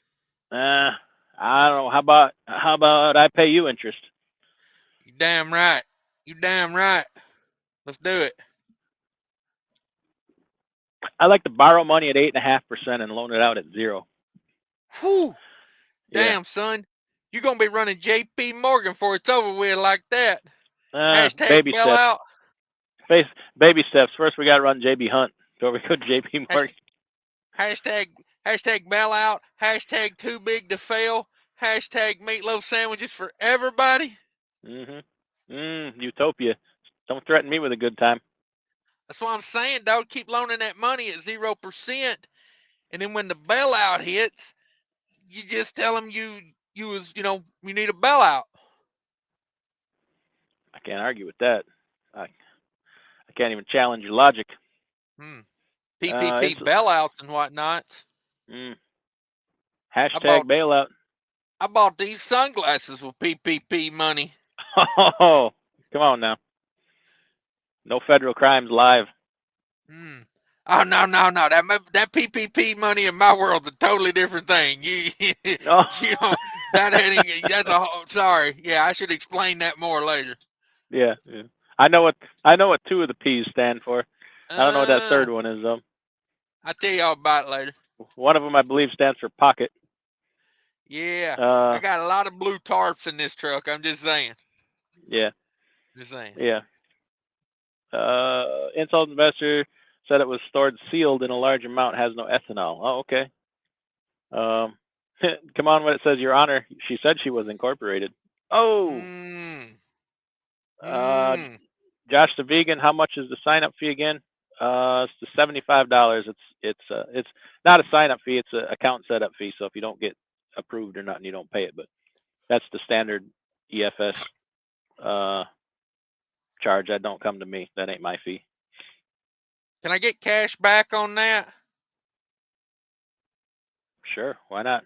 I don't know. How about I pay you interest? You damn right. Let's do it. I like to borrow money at 8.5% and loan it out at 0. Whew. Damn, son. You're going to be running JP Morgan before it's over with like that. Hashtag baby bail steps. out. Baby steps. First, we got to run JB Hunt. So we go JP Morgan. Hashtag bail out. Hashtag too big to fail. Hashtag meatloaf sandwiches for everybody. Utopia. Don't threaten me with a good time. That's what I'm saying, dog. Keep loaning that money at 0%. And then when the bailout hits, you just tell them you need a bailout. I can't argue with that. I can't even challenge your logic. PPP bailouts and whatnot. Hashtag bailout. I bought these sunglasses with PPP money. Oh, come on now. No federal crimes live. Oh, no. That PPP money in my world's a totally different thing. Sorry. Yeah, I should explain that more later. Yeah. I know what two of the P's stand for. I don't know what that third one is though. I'll tell y'all about it later. One of them I believe stands for pocket. Yeah. I got a lot of blue tarps in this truck. I'm just saying. Yeah. Just saying. Yeah. Insult investor said it was stored sealed in a large amount, has no ethanol. Oh, okay. Come on, when it says Your Honor, she said she was incorporated. Oh. Josh the Vegan, how much is the sign up fee again? It's the $75. It's not a sign up fee, it's an account setup fee. So if you don't get approved or nothing, you don't pay it. But that's the standard EFS charge. That don't come to me. That ain't my fee. Can I get cash back on that? Sure, why not?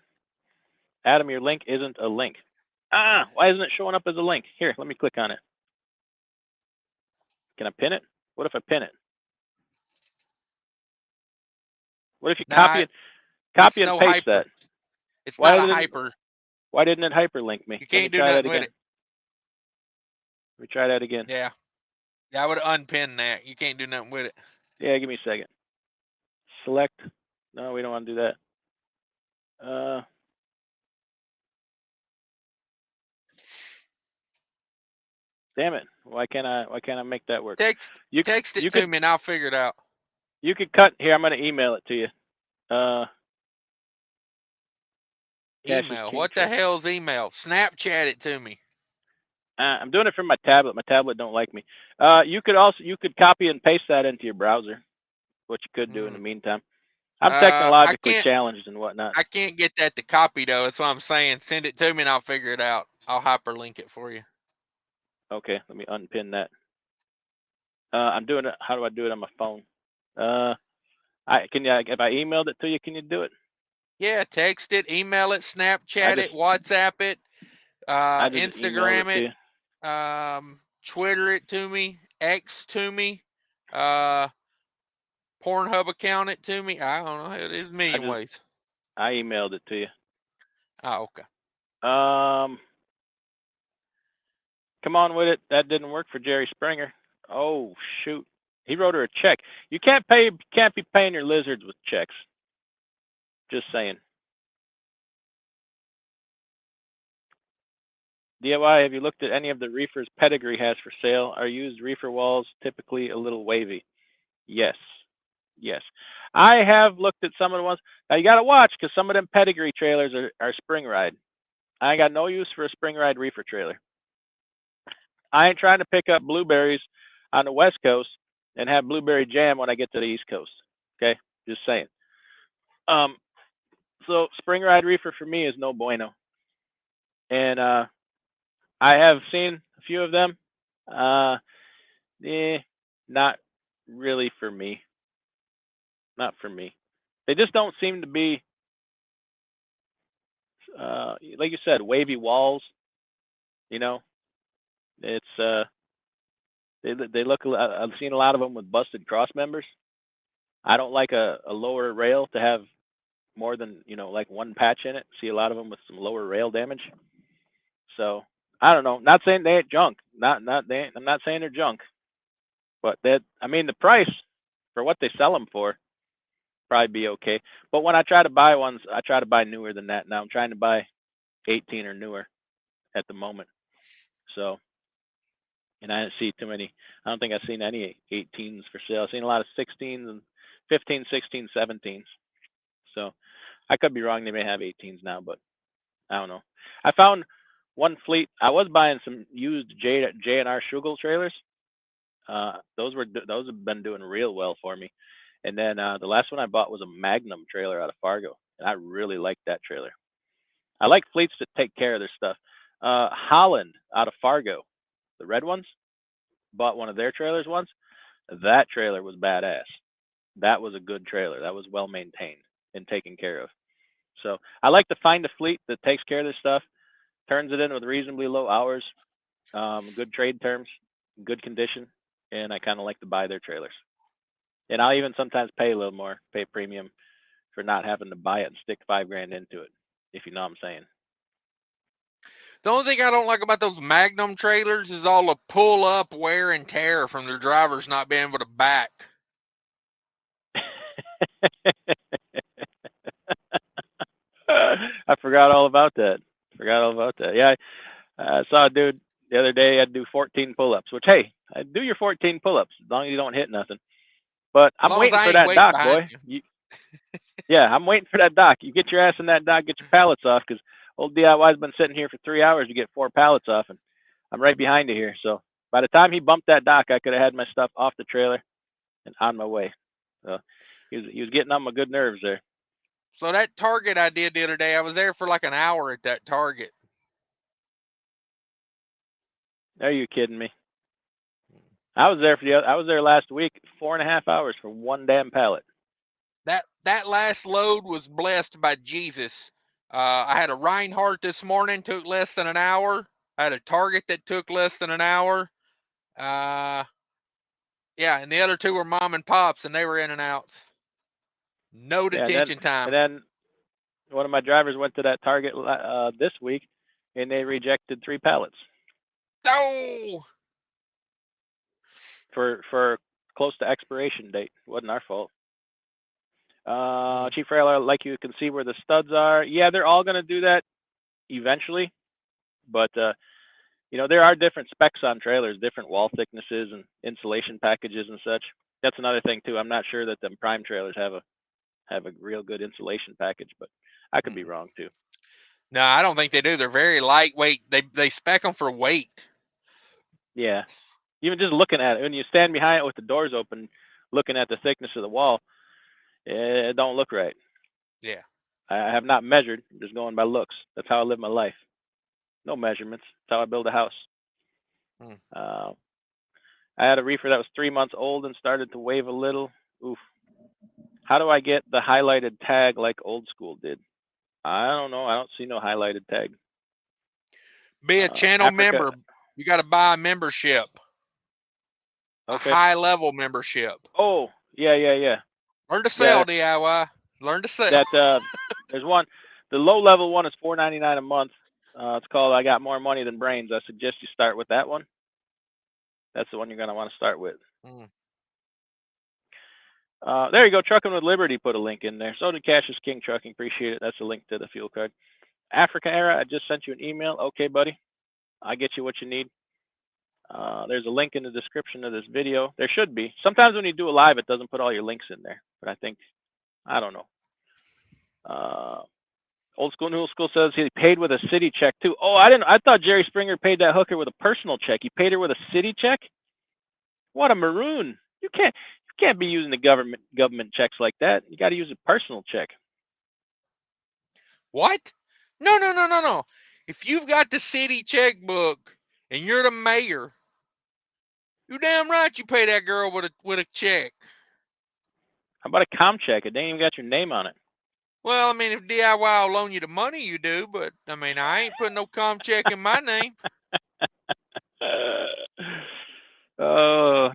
Adam, your link isn't a link. Why isn't it showing up as a link? Here, let me click on it. Can I pin it? What if I pin it? What if you copy and paste that? It's not a hyper. Why didn't it hyperlink me? You Let me can't do try that nothing with again. it. Let me try that again. Yeah. I would unpin that. You can't do nothing with it. Yeah, give me a second. Select. No, we don't want to do that. Damn it! Why can't I make that work? Text You it to could me and I'll figure it out. you could cut here. I'm gonna email it to you. Cash's Email. King What the trick. hell's email? Snapchat it to me. I'm doing it from my tablet. My tablet don't like me. You could copy and paste that into your browser. What you could do in the meantime. I'm technologically challenged and whatnot. I can't get that to copy though. That's what I'm saying. Send it to me and I'll figure it out. I'll hyperlink it for you. Okay, let me unpin that. I'm doing it. How do I do it on my phone? If I emailed it to you, can you do it? Yeah, text it, email it, Snapchat it, WhatsApp it, Instagram it, Twitter it to me, X to me, Pornhub account it to me. I don't know. It is a million ways. I emailed it to you. Oh, okay. Come on with it. That didn't work for Jerry Springer. Oh shoot. He wrote her a check. You can't be paying your lizards with checks. Just saying. DIY, have you looked at any of the reefers Pedigree has for sale? Are used reefer walls typically a little wavy? Yes. Yes. I have looked at some of the ones. Now you gotta watch because some of them Pedigree trailers are spring ride. I ain't got no use for a spring ride reefer trailer. I ain't trying to pick up blueberries on the West Coast and have blueberry jam when I get to the East Coast. Okay, just saying. So spring ride reefer for me is no bueno. And I have seen a few of them. Not really for me. Not for me. They just don't seem to be, like you said, wavy walls. You know, it's they look. I've seen a lot of them with busted cross members. I don't like a lower rail to have more than like one patch in it. See a lot of them with some lower rail damage. So I don't know. Not saying they ain't junk. I'm not saying they're junk. But the price for what they sell them for probably be okay. But when I try to buy ones, I try to buy newer than that. Now I'm trying to buy 18 or newer at the moment. So, and I didn't see too many. I don't think I've seen any 18s for sale. I've seen a lot of 16s and 15, 16, 17s. So I could be wrong. They may have 18s now, but I don't know. I found one fleet. I was buying some used J&R Schugel trailers. Those have been doing real well for me. And then the last one I bought was a Magnum trailer out of Fargo, and I really liked that trailer. I like fleets that take care of their stuff. Holland out of Fargo, the red ones, bought one of their trailers once. That trailer was badass. That was a good trailer. That was well maintained and taken care of. So I like to find a fleet that takes care of their stuff, turns it in with reasonably low hours, good trade terms, good condition, and I kind of like to buy their trailers. And I'll even sometimes pay a little more, pay premium for not having to buy it and stick $5,000 into it, if you know what I'm saying. The only thing I don't like about those Magnum trailers is all the pull up wear and tear from their drivers not being able to back. I forgot all about that. Yeah, I saw a dude the other day. I'd do 14 pull-ups, which, hey, I'd do your 14 pull-ups as long as you don't hit nothing. But I'm waiting for that dock, boy. Yeah, I'm waiting for that dock. You get your ass in that dock, get your pallets off, because old DIY's been sitting here for 3 hours to get 4 pallets off, and I'm right behind you here. So by the time he bumped that dock, I could have had my stuff off the trailer and on my way. So he was getting on my good nerves there. So that Target I did the other day, I was there for like an hour at that Target. Are you kidding me? I was there last week, 4.5 hours for one damn pallet. That last load was blessed by Jesus. I had a Reinhardt this morning, took less than an hour. I had a Target that took less than an hour. Yeah, and the other two were mom and pops, and they were in and outs. No detention time. And One of my drivers went to that Target this week, and they rejected 3 pallets Oh, for close to expiration date. Wasn't our fault. Mm. Chief Rail, like you can see where the studs are. Yeah, they're all going to do that eventually, but there are different specs on trailers, different wall thicknesses and insulation packages and such. That's another thing too. I'm not sure that them prime trailers have a real good insulation package, but I could be wrong too. no, I don't think they do. They're very lightweight. They spec them for weight. Yeah, even just looking at it, when you stand behind it with the doors open, looking at the thickness of the wall, it don't look right. Yeah. I have not measured. I'm just going by looks. That's how I live my life. No measurements. That's how I build a house. Hmm. I had a reefer that was 3 months old and started to wave a little. Oof. How do I get the highlighted tag like old school did? I don't know. I don't see no highlighted tag. Be a channel Africa. member. You got to buy a membership. A Okay. high level membership. Oh, yeah. Learn to Yeah, sell, DIY. Learn to sell. that there's one. The low level one is $4.99 a month. It's called "I Got More Money Than Brains." I suggest you start with that one. That's the one you're gonna want to start with. Mm. There you go. Trucking with Liberty put a link in there. So did Cash is King Trucking. Appreciate it. That's a link to the fuel card. Africa Era, I just sent you an email. Okay, buddy. I get you what you need. There's a link in the description of this video. There should be. Sometimes when you do a live, it doesn't put all your links in there. But I don't know. Old School New School says he paid with a city check too. Oh, I thought Jerry Springer paid that hooker with a personal check. He paid her with a city check. What a maroon! You can't be using the government checks like that. You got to use a personal check. What? No. If you've got the city checkbook and you're the mayor, you damn right you pay that girl with a check. How about a com check? It ain't even got your name on it. Well, I mean, if DIY will loan you the money, you do. But I mean, I ain't putting no com check in my name. Oh,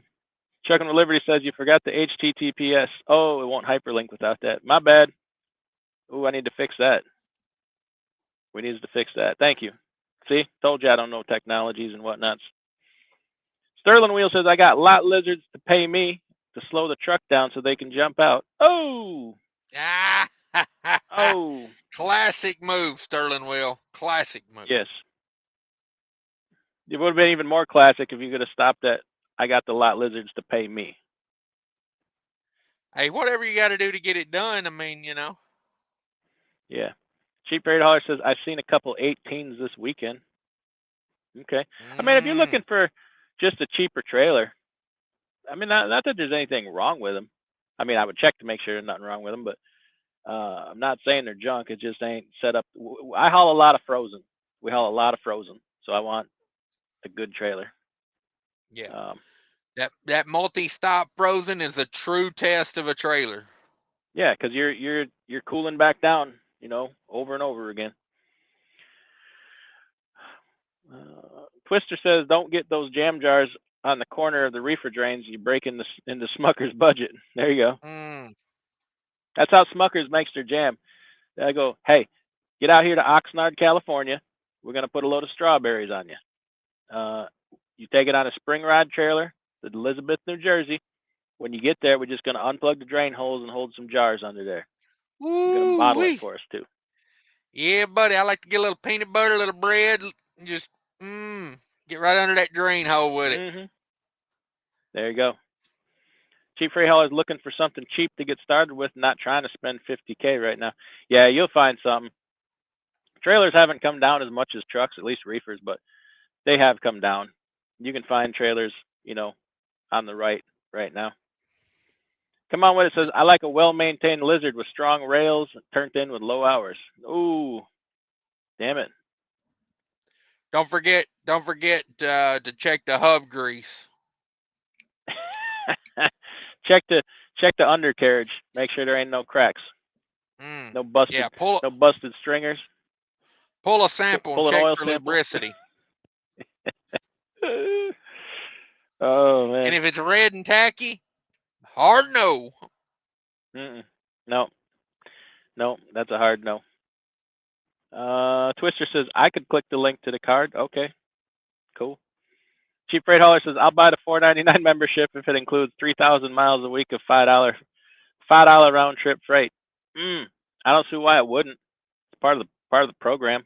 Trucking with Liberty says you forgot the HTTPS. Oh, it won't hyperlink without that. My bad. Ooh, I need to fix that. We need to fix that. Thank you. See, told you I don't know technologies and whatnots. Sterling Wheel says I got lot lizards to pay me to slow the truck down so they can jump out. Oh, Ah, oh, classic move, Sterling Will. Classic move. yes. It would have been even more classic if you could have stopped at I got the lot lizards to pay me. Hey, whatever you got to do to get it done. I mean, Yeah. Cheap Rate Hauler says I've seen a couple 18s this weekend. Okay. I mean, if you're looking for just a cheaper trailer, I mean, not that there's anything wrong with them. I mean, I would check to make sure there's nothing wrong with them, but I'm not saying they're junk. It just ain't set up. I haul a lot of frozen. We haul a lot of frozen, so I want a good trailer. Yeah. That multi-stop frozen is a true test of a trailer. Yeah, because you're cooling back down, over and over again. Twister says, don't get those jam jars on the corner of the reefer drains. You break into Smucker's budget. There you go. That's how Smucker's makes their jam. They go, hey, get out here to Oxnard, California. We're going to put a load of strawberries on you. You take it on a spring rod trailer to Elizabeth, New Jersey. When you get there, we're just going to unplug the drain holes and hold some jars under there. You're going to bottle it for us, too. Yeah, buddy. I like to get a little peanut butter, a little bread, and just get right under that drain hole with it. Mm-hmm. There you go. Cheap freight hauler is looking for something cheap to get started with, not trying to spend $50K right now. Yeah, you'll find something. Trailers haven't come down as much as trucks, at least reefers, but they have come down. You can find trailers, on the right now. Come on with it. Says I like a well-maintained lizard with strong rails, turned in with low hours. Ooh, damn it! Don't forget to check the hub grease. check the undercarriage. Make sure there ain't no cracks. No busted. Yeah, no busted stringers. Pull a sample Pull and an check oil for sample. lubricity. Oh man! And if it's red and tacky, hard no. No, that's a hard no. Twister says I could click the link to the card. Okay, cool. Cheap Freight Hauler says I'll buy the $4.99 membership if it includes 3,000 miles a week of $5 round trip freight. I don't see why it wouldn't. It's part of the program.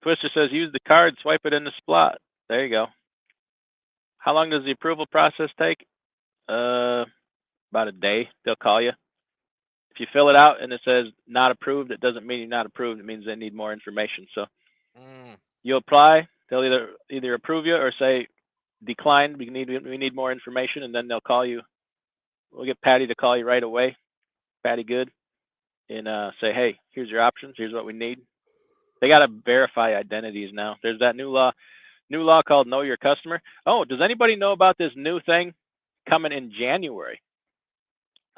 Twister says use the card, swipe it in the spot. There you go. How long does the approval process take? About a day. They'll call you. If you fill it out and it says not approved, it doesn't mean you're not approved. It means they need more information. So you apply. They'll either approve you or say declined. We need more information, and then they'll call you. We'll get Patty to call you right away. Patty Good, and say, hey, here's your options. Here's what we need. They got to verify identities now. There's that new law called Know Your Customer. Oh, does anybody know about this new thing coming in January?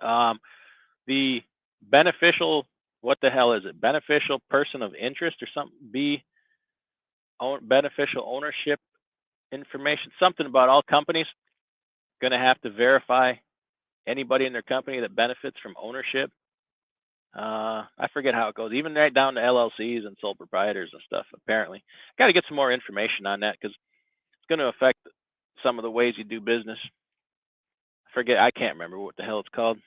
The beneficial, what the hell is it? Beneficial person of interest or something? Beneficial ownership information. Something about all companies going to have to verify anybody in their company that benefits from ownership. I forget how it goes, even right down to LLCs and sole proprietors and stuff. Apparently, got to get some more information on that because it's going to affect some of the ways you do business. I can't remember what the hell it's called.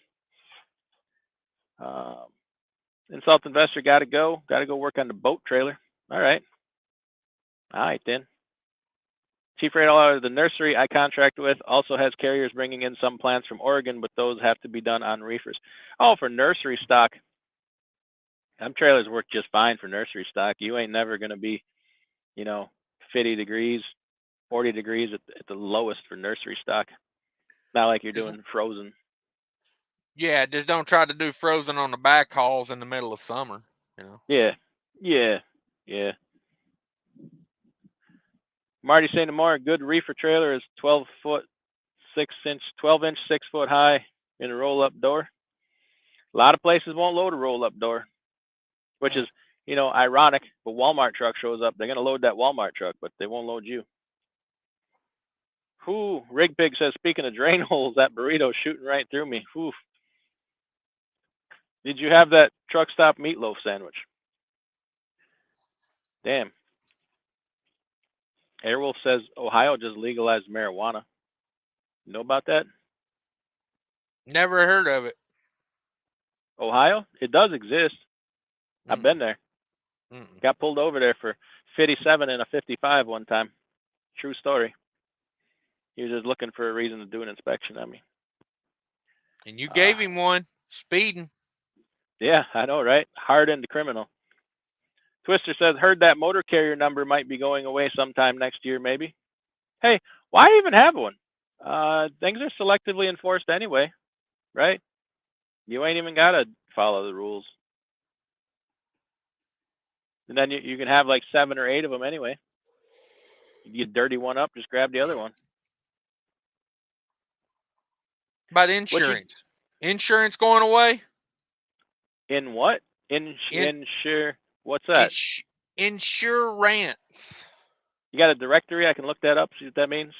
Insult investor got to go work on the boat trailer. All right then. Chief Freight Hauler, the nursery I contract with also has carriers bringing in some plants from Oregon, but those have to be done on reefers. Oh, for nursery stock. Them trailers work just fine for nursery stock. You ain't never going to be, 50 degrees, 40 degrees at the lowest for nursery stock. Not like you're doing frozen. Yeah, just don't try to do frozen on the back hauls in the middle of summer, Yeah. Marty saying tomorrow, a good reefer trailer is 12 inch, 6 foot high in a roll up door. A lot of places won't load a roll up door, which is, ironic. But Walmart truck shows up, they're going to load that Walmart truck, but they won't load you. Rig Pig says, speaking of drain holes, that burrito shooting right through me. Did you have that truck stop meatloaf sandwich? Damn. Airwolf says Ohio just legalized marijuana. You know about that? Never heard of it. Ohio? It does exist. I've been there. Got pulled over there for 57 and a 55 one time. True story. He was just looking for a reason to do an inspection on me. And you gave him one, speeding. Yeah, I know, right? Hardened criminal. Twister says, heard that motor carrier number might be going away sometime next year, maybe. Hey, why even have one? Things are selectively enforced anyway, right? You ain't even got to follow the rules. And then you can have like 7 or 8 of them anyway. You dirty one up, just grab the other one. About insurance. Insurance going away? In what? Insure. What's that? Insurance. You got a directory? I can look that up, see what that means.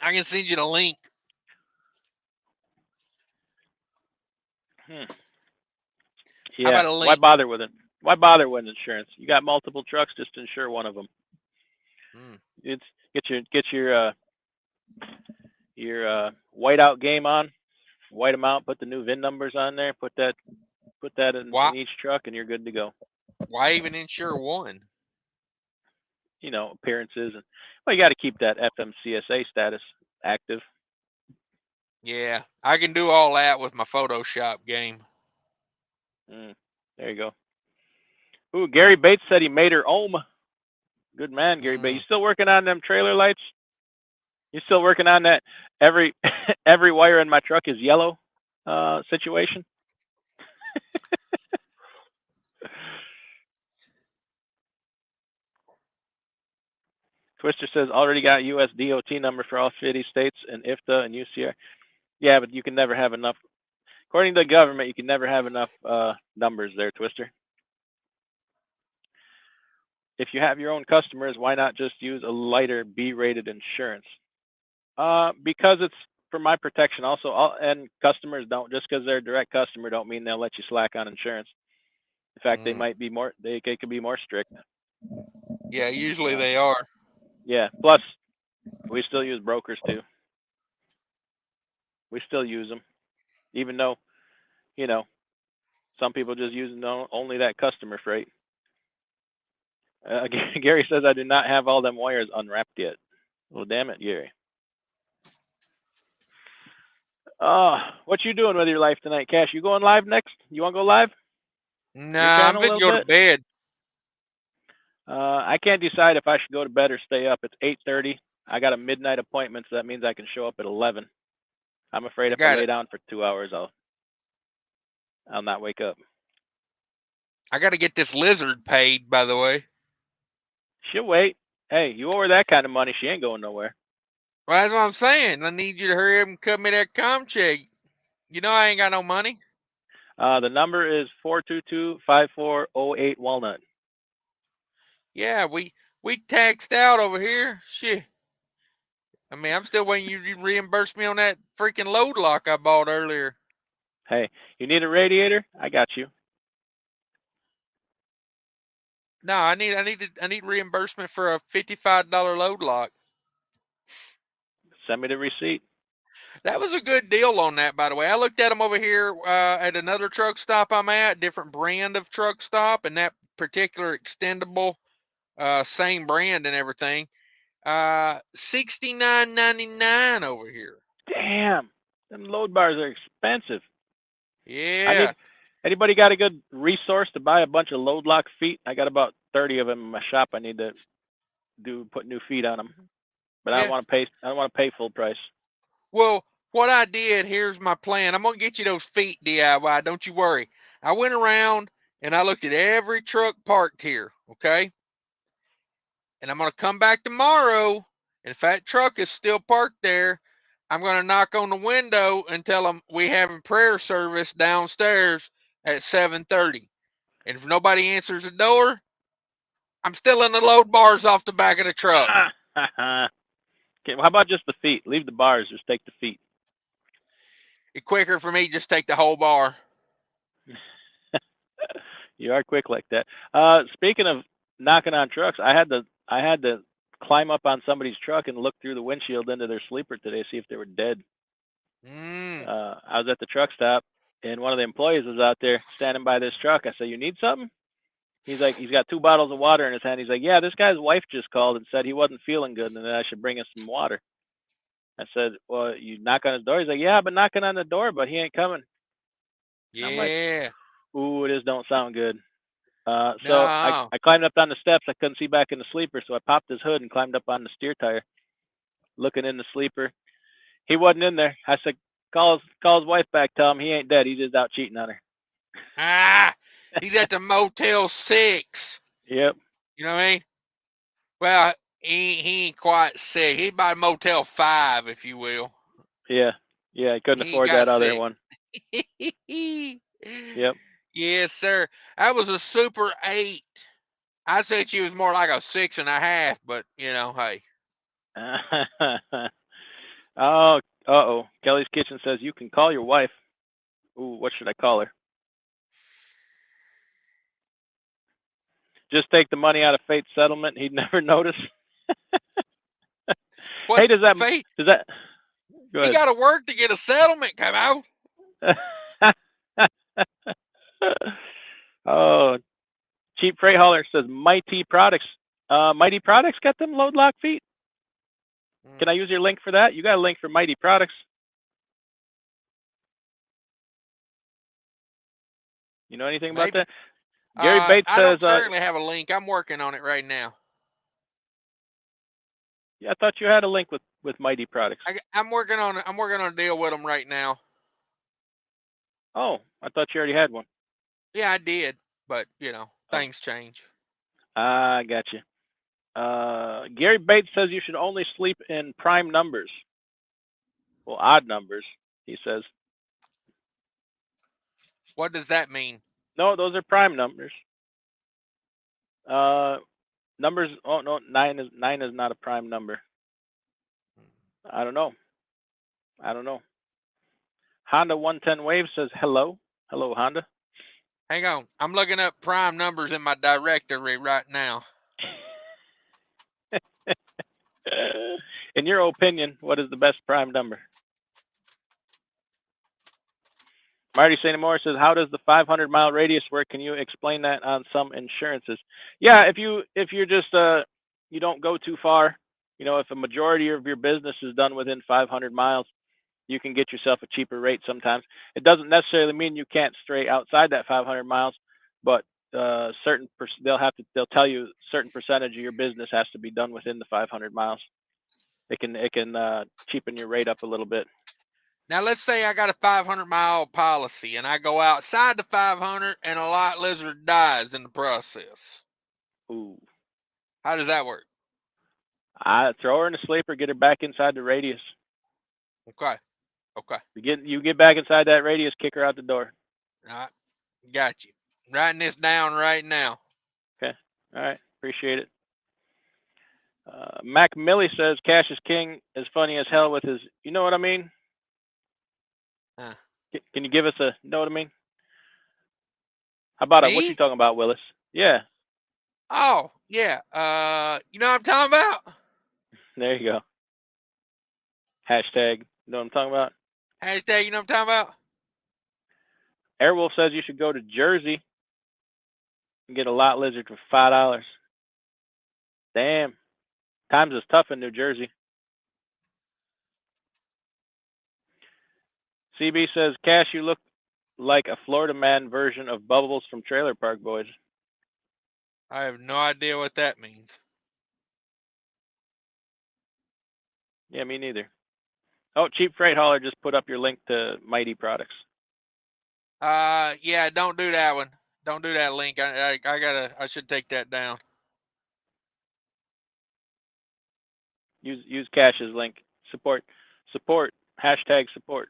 I can send you the link. Yeah. How about a link? Why bother with it? Why bother with insurance? You got multiple trucks, just insure one of them. It's get your whiteout game on, white them out, put the new VIN numbers on there, put that in each truck, and you're good to go. Why even insure one? Appearances, and you got to keep that FMCSA status active. Yeah, I can do all that with my Photoshop game. There you go. Ooh, Gary Bates said he made her ohm. Good man, Gary Bates. You still working on them trailer lights? You still working on that every wire in my truck is yellow situation? Twister says already got US DOT number for all 50 states and IFTA and UCR. Yeah, but you can never have enough. According to the government, you can never have enough numbers there, Twister. If you have your own customers, why not just use a lighter B-rated insurance? Because for my protection also. And customers don't, just because they're a direct customer, don't mean they'll let you slack on insurance. In fact, they might be more. They could be more strict. Yeah, usually they are. Yeah. Plus, we still use brokers too. We still use them, even though, you know, some people just use only that customer freight. Gary says I do not have all them wires unwrapped yet. Well, damn it, Gary. What you doing with your life tonight, Cash? You going live next? You want to go live? Nah, I'm gonna go to bed. I can't decide if I should go to bed or stay up. It's 8:30. I got a midnight appointment, so that means I can show up at 11. I'm afraid if I lay down for 2 hours, I'll not wake up. I got to get this lizard paid, by the way. She'll wait. Hey, you owe her that kind of money. She ain't going nowhere. Well, that's what I'm saying. I need you to hurry up and cut me that com check. You know I ain't got no money. The number is 422-5408 Walnut. Yeah, we taxed out over here. Shit. I mean, I'm still waiting you to reimburse me on that freaking load lock I bought earlier. Hey, you need a radiator? I got you. No, I need reimbursement for a $55 load lock. Send me the receipt. That was a good deal on that, by the way. I looked at them over here at another truck stop I'm at, different brand of truck stop, and that particular extendable, same brand and everything. $69.99 over here. Damn, them load bars are expensive. Yeah. Anybody got a good resource to buy a bunch of load lock feet? I got about 30 of them in my shop. I need to put new feet on them, but I don't want to pay. I don't want to pay full price. Well, what I did, here's my plan. I'm gonna get you those feet DIY. Don't you worry. I went around and I looked at every truck parked here. Okay. And I'm going to come back tomorrow. And if that truck is still parked there, I'm going to knock on the window and tell them we having prayer service downstairs at 7:30. And if nobody answers the door, I'm stealing the load bars off the back of the truck. Okay, well, how about just the feet? Leave the bars, just take the feet. It's quicker for me, just take the whole bar. You are quick like that. Speaking of knocking on trucks, I had to climb up on somebody's truck and look through the windshield into their sleeper today, see if they were dead. I was at the truck stop, and one of the employees was out there standing by this truck. I said, "You need something?" He's like, he's got 2 bottles of water in his hand. He's like, "Yeah, this guy's wife just called and said he wasn't feeling good and that I should bring him some water." I said, "Well, you knock on his door?" He's like, "Yeah, I've been knocking on the door, but he ain't coming." Yeah. I'm like, "Ooh, this don't sound good." So No. I climbed up on the steps. I couldn't see back in the sleeper, so I popped his hood and climbed up on the steer tire, looking in the sleeper. He wasn't in there. I said, call his wife back. Tell him he ain't dead. He's just out cheating on her. He's at the Motel 6. Yep. You know what I mean? Well, he ain't quite sick. He's by Motel 5, if you will. Yeah. Yeah, he couldn't afford that other one. Yep. Yes, sir. That was a Super 8. I said she was more like a 6.5, but you know, hey. Oh, uh-oh. Kelly's Kitchen says you can call your wife. Ooh, what should I call her? Just take the money out of Fate's settlement. He'd never notice. What, hey, does that? Go ahead. He got to work to get a settlement come out. Oh, Cheap Freight Hauler says Mighty Products. Mighty Products got them load lock feet. Can I use your link for that? You got a link for Mighty Products. You know anything about that? Gary Bates says, I don't currently have a link. I'm working on it right now. Yeah, I thought you had a link with Mighty Products. I'm working on it. I'm working on a deal with them right now. Oh, I thought you already had one. Yeah, I did, but you know, things change. I got you. Gary Bates says you should only sleep in prime numbers. Well, odd numbers, he says. What does that mean? No, those are prime numbers. Numbers. Oh no, nine is not a prime number. I don't know. I don't know. Honda 110 Wave says hello. Hello, Honda. Hang on. I'm looking up prime numbers in my directory right now. In your opinion, what is the best prime number? Marty St. Moore says, how does the 500-mile radius work? Can you explain that on some insurances? Yeah, if you're just you don't go too far, if a majority of your business is done within 500 miles, you can get yourself a cheaper rate sometimes. It doesn't necessarily mean you can't stray outside that 500 miles, but they'll tell you a certain percentage of your business has to be done within the 500 miles. It can cheapen your rate up a little bit. Now, let's say I got a 500-mile policy and I go outside the 500 and a lot lizard dies in the process. Ooh. How does that work? I throw her in a sleeper, get her back inside the radius. Okay. You get back inside that radius, kick her out the door. All right. Got you. Writing this down right now. Okay. All right. Appreciate it. Mac Millie says Cash is King is funny as hell with his, you know what I mean? Can you give us a, know what I mean? How about it? What you talking about, Willis? Yeah. Oh, yeah. You know what I'm talking about? There you go. Hashtag, you know what I'm talking about? Hashtag, you know what I'm talking about? Airwolf says you should go to Jersey and get a lot lizard for $5. Damn. Times is tough in New Jersey. CB says, Cash, you look like a Florida man version of Bubbles from Trailer Park Boys. I have no idea what that means. Yeah, me neither. Oh, Cheap Freight Hauler just put up your link to Mighty Products. Yeah, don't do that one. Don't do that link. I should take that down. Use Cash's link. Support. Hashtag support.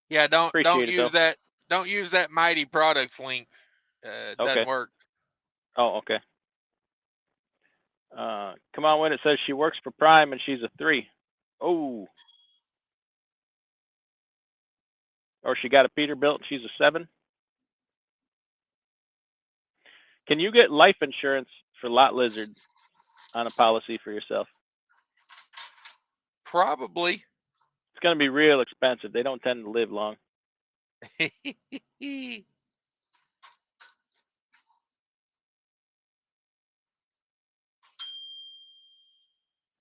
Yeah, don't use though. that. Don't use that Mighty Products link. It doesn't work. Oh, okay. Come on, when it says she works for Prime and she's a 3. Oh. Or she got a Peterbilt and she's a 7. Can you get life insurance for lot lizard on a policy for yourself? Probably. It's going to be real expensive. They don't tend to live long.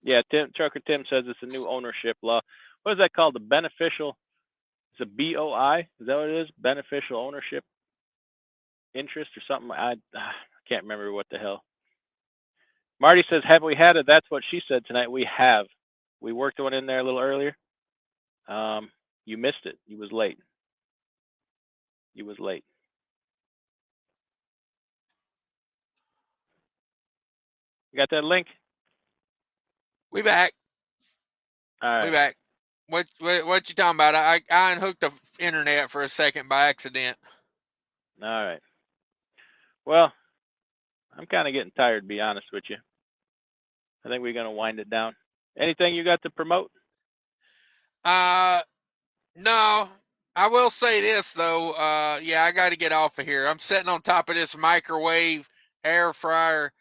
Yeah, Trucker Tim says it's a new ownership law. What is that called? The beneficial, it's a BOI? Is that what it is? Beneficial ownership interest or something? I can't remember what the hell. Marty says, have we had it? That's what she said tonight. We have. We worked one in there a little earlier. You missed it. You was late. You got that link? We back. All right. We back. What you talking about? I unhooked the internet for a second by accident. All right. Well, I'm kind of getting tired, to be honest with you. I think we're going to wind it down. Anything you got to promote? No. I will say this though. Yeah, I got to get off of here. I'm sitting on top of this microwave air fryer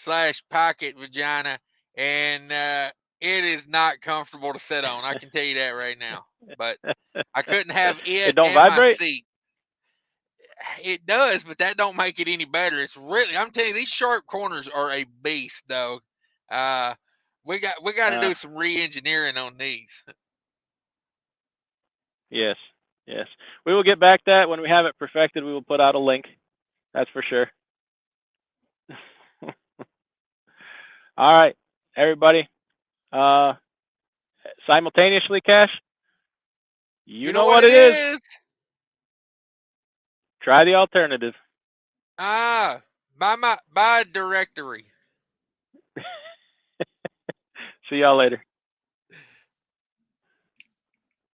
/ pocket vagina, and it is not comfortable to sit on. I can tell you that right now. But I couldn't have it don't and vibrate? my seat. It does, but that don't make it any better. It's really, I'm telling you, these sharp corners are a beast, though. We got to do some re-engineering on these. Yes. We will get back to that when we have it perfected. We will put out a link. That's for sure. All right, everybody. Simultaneously, Cash. You know what it is. Try the alternative. Buy directory. See y'all later.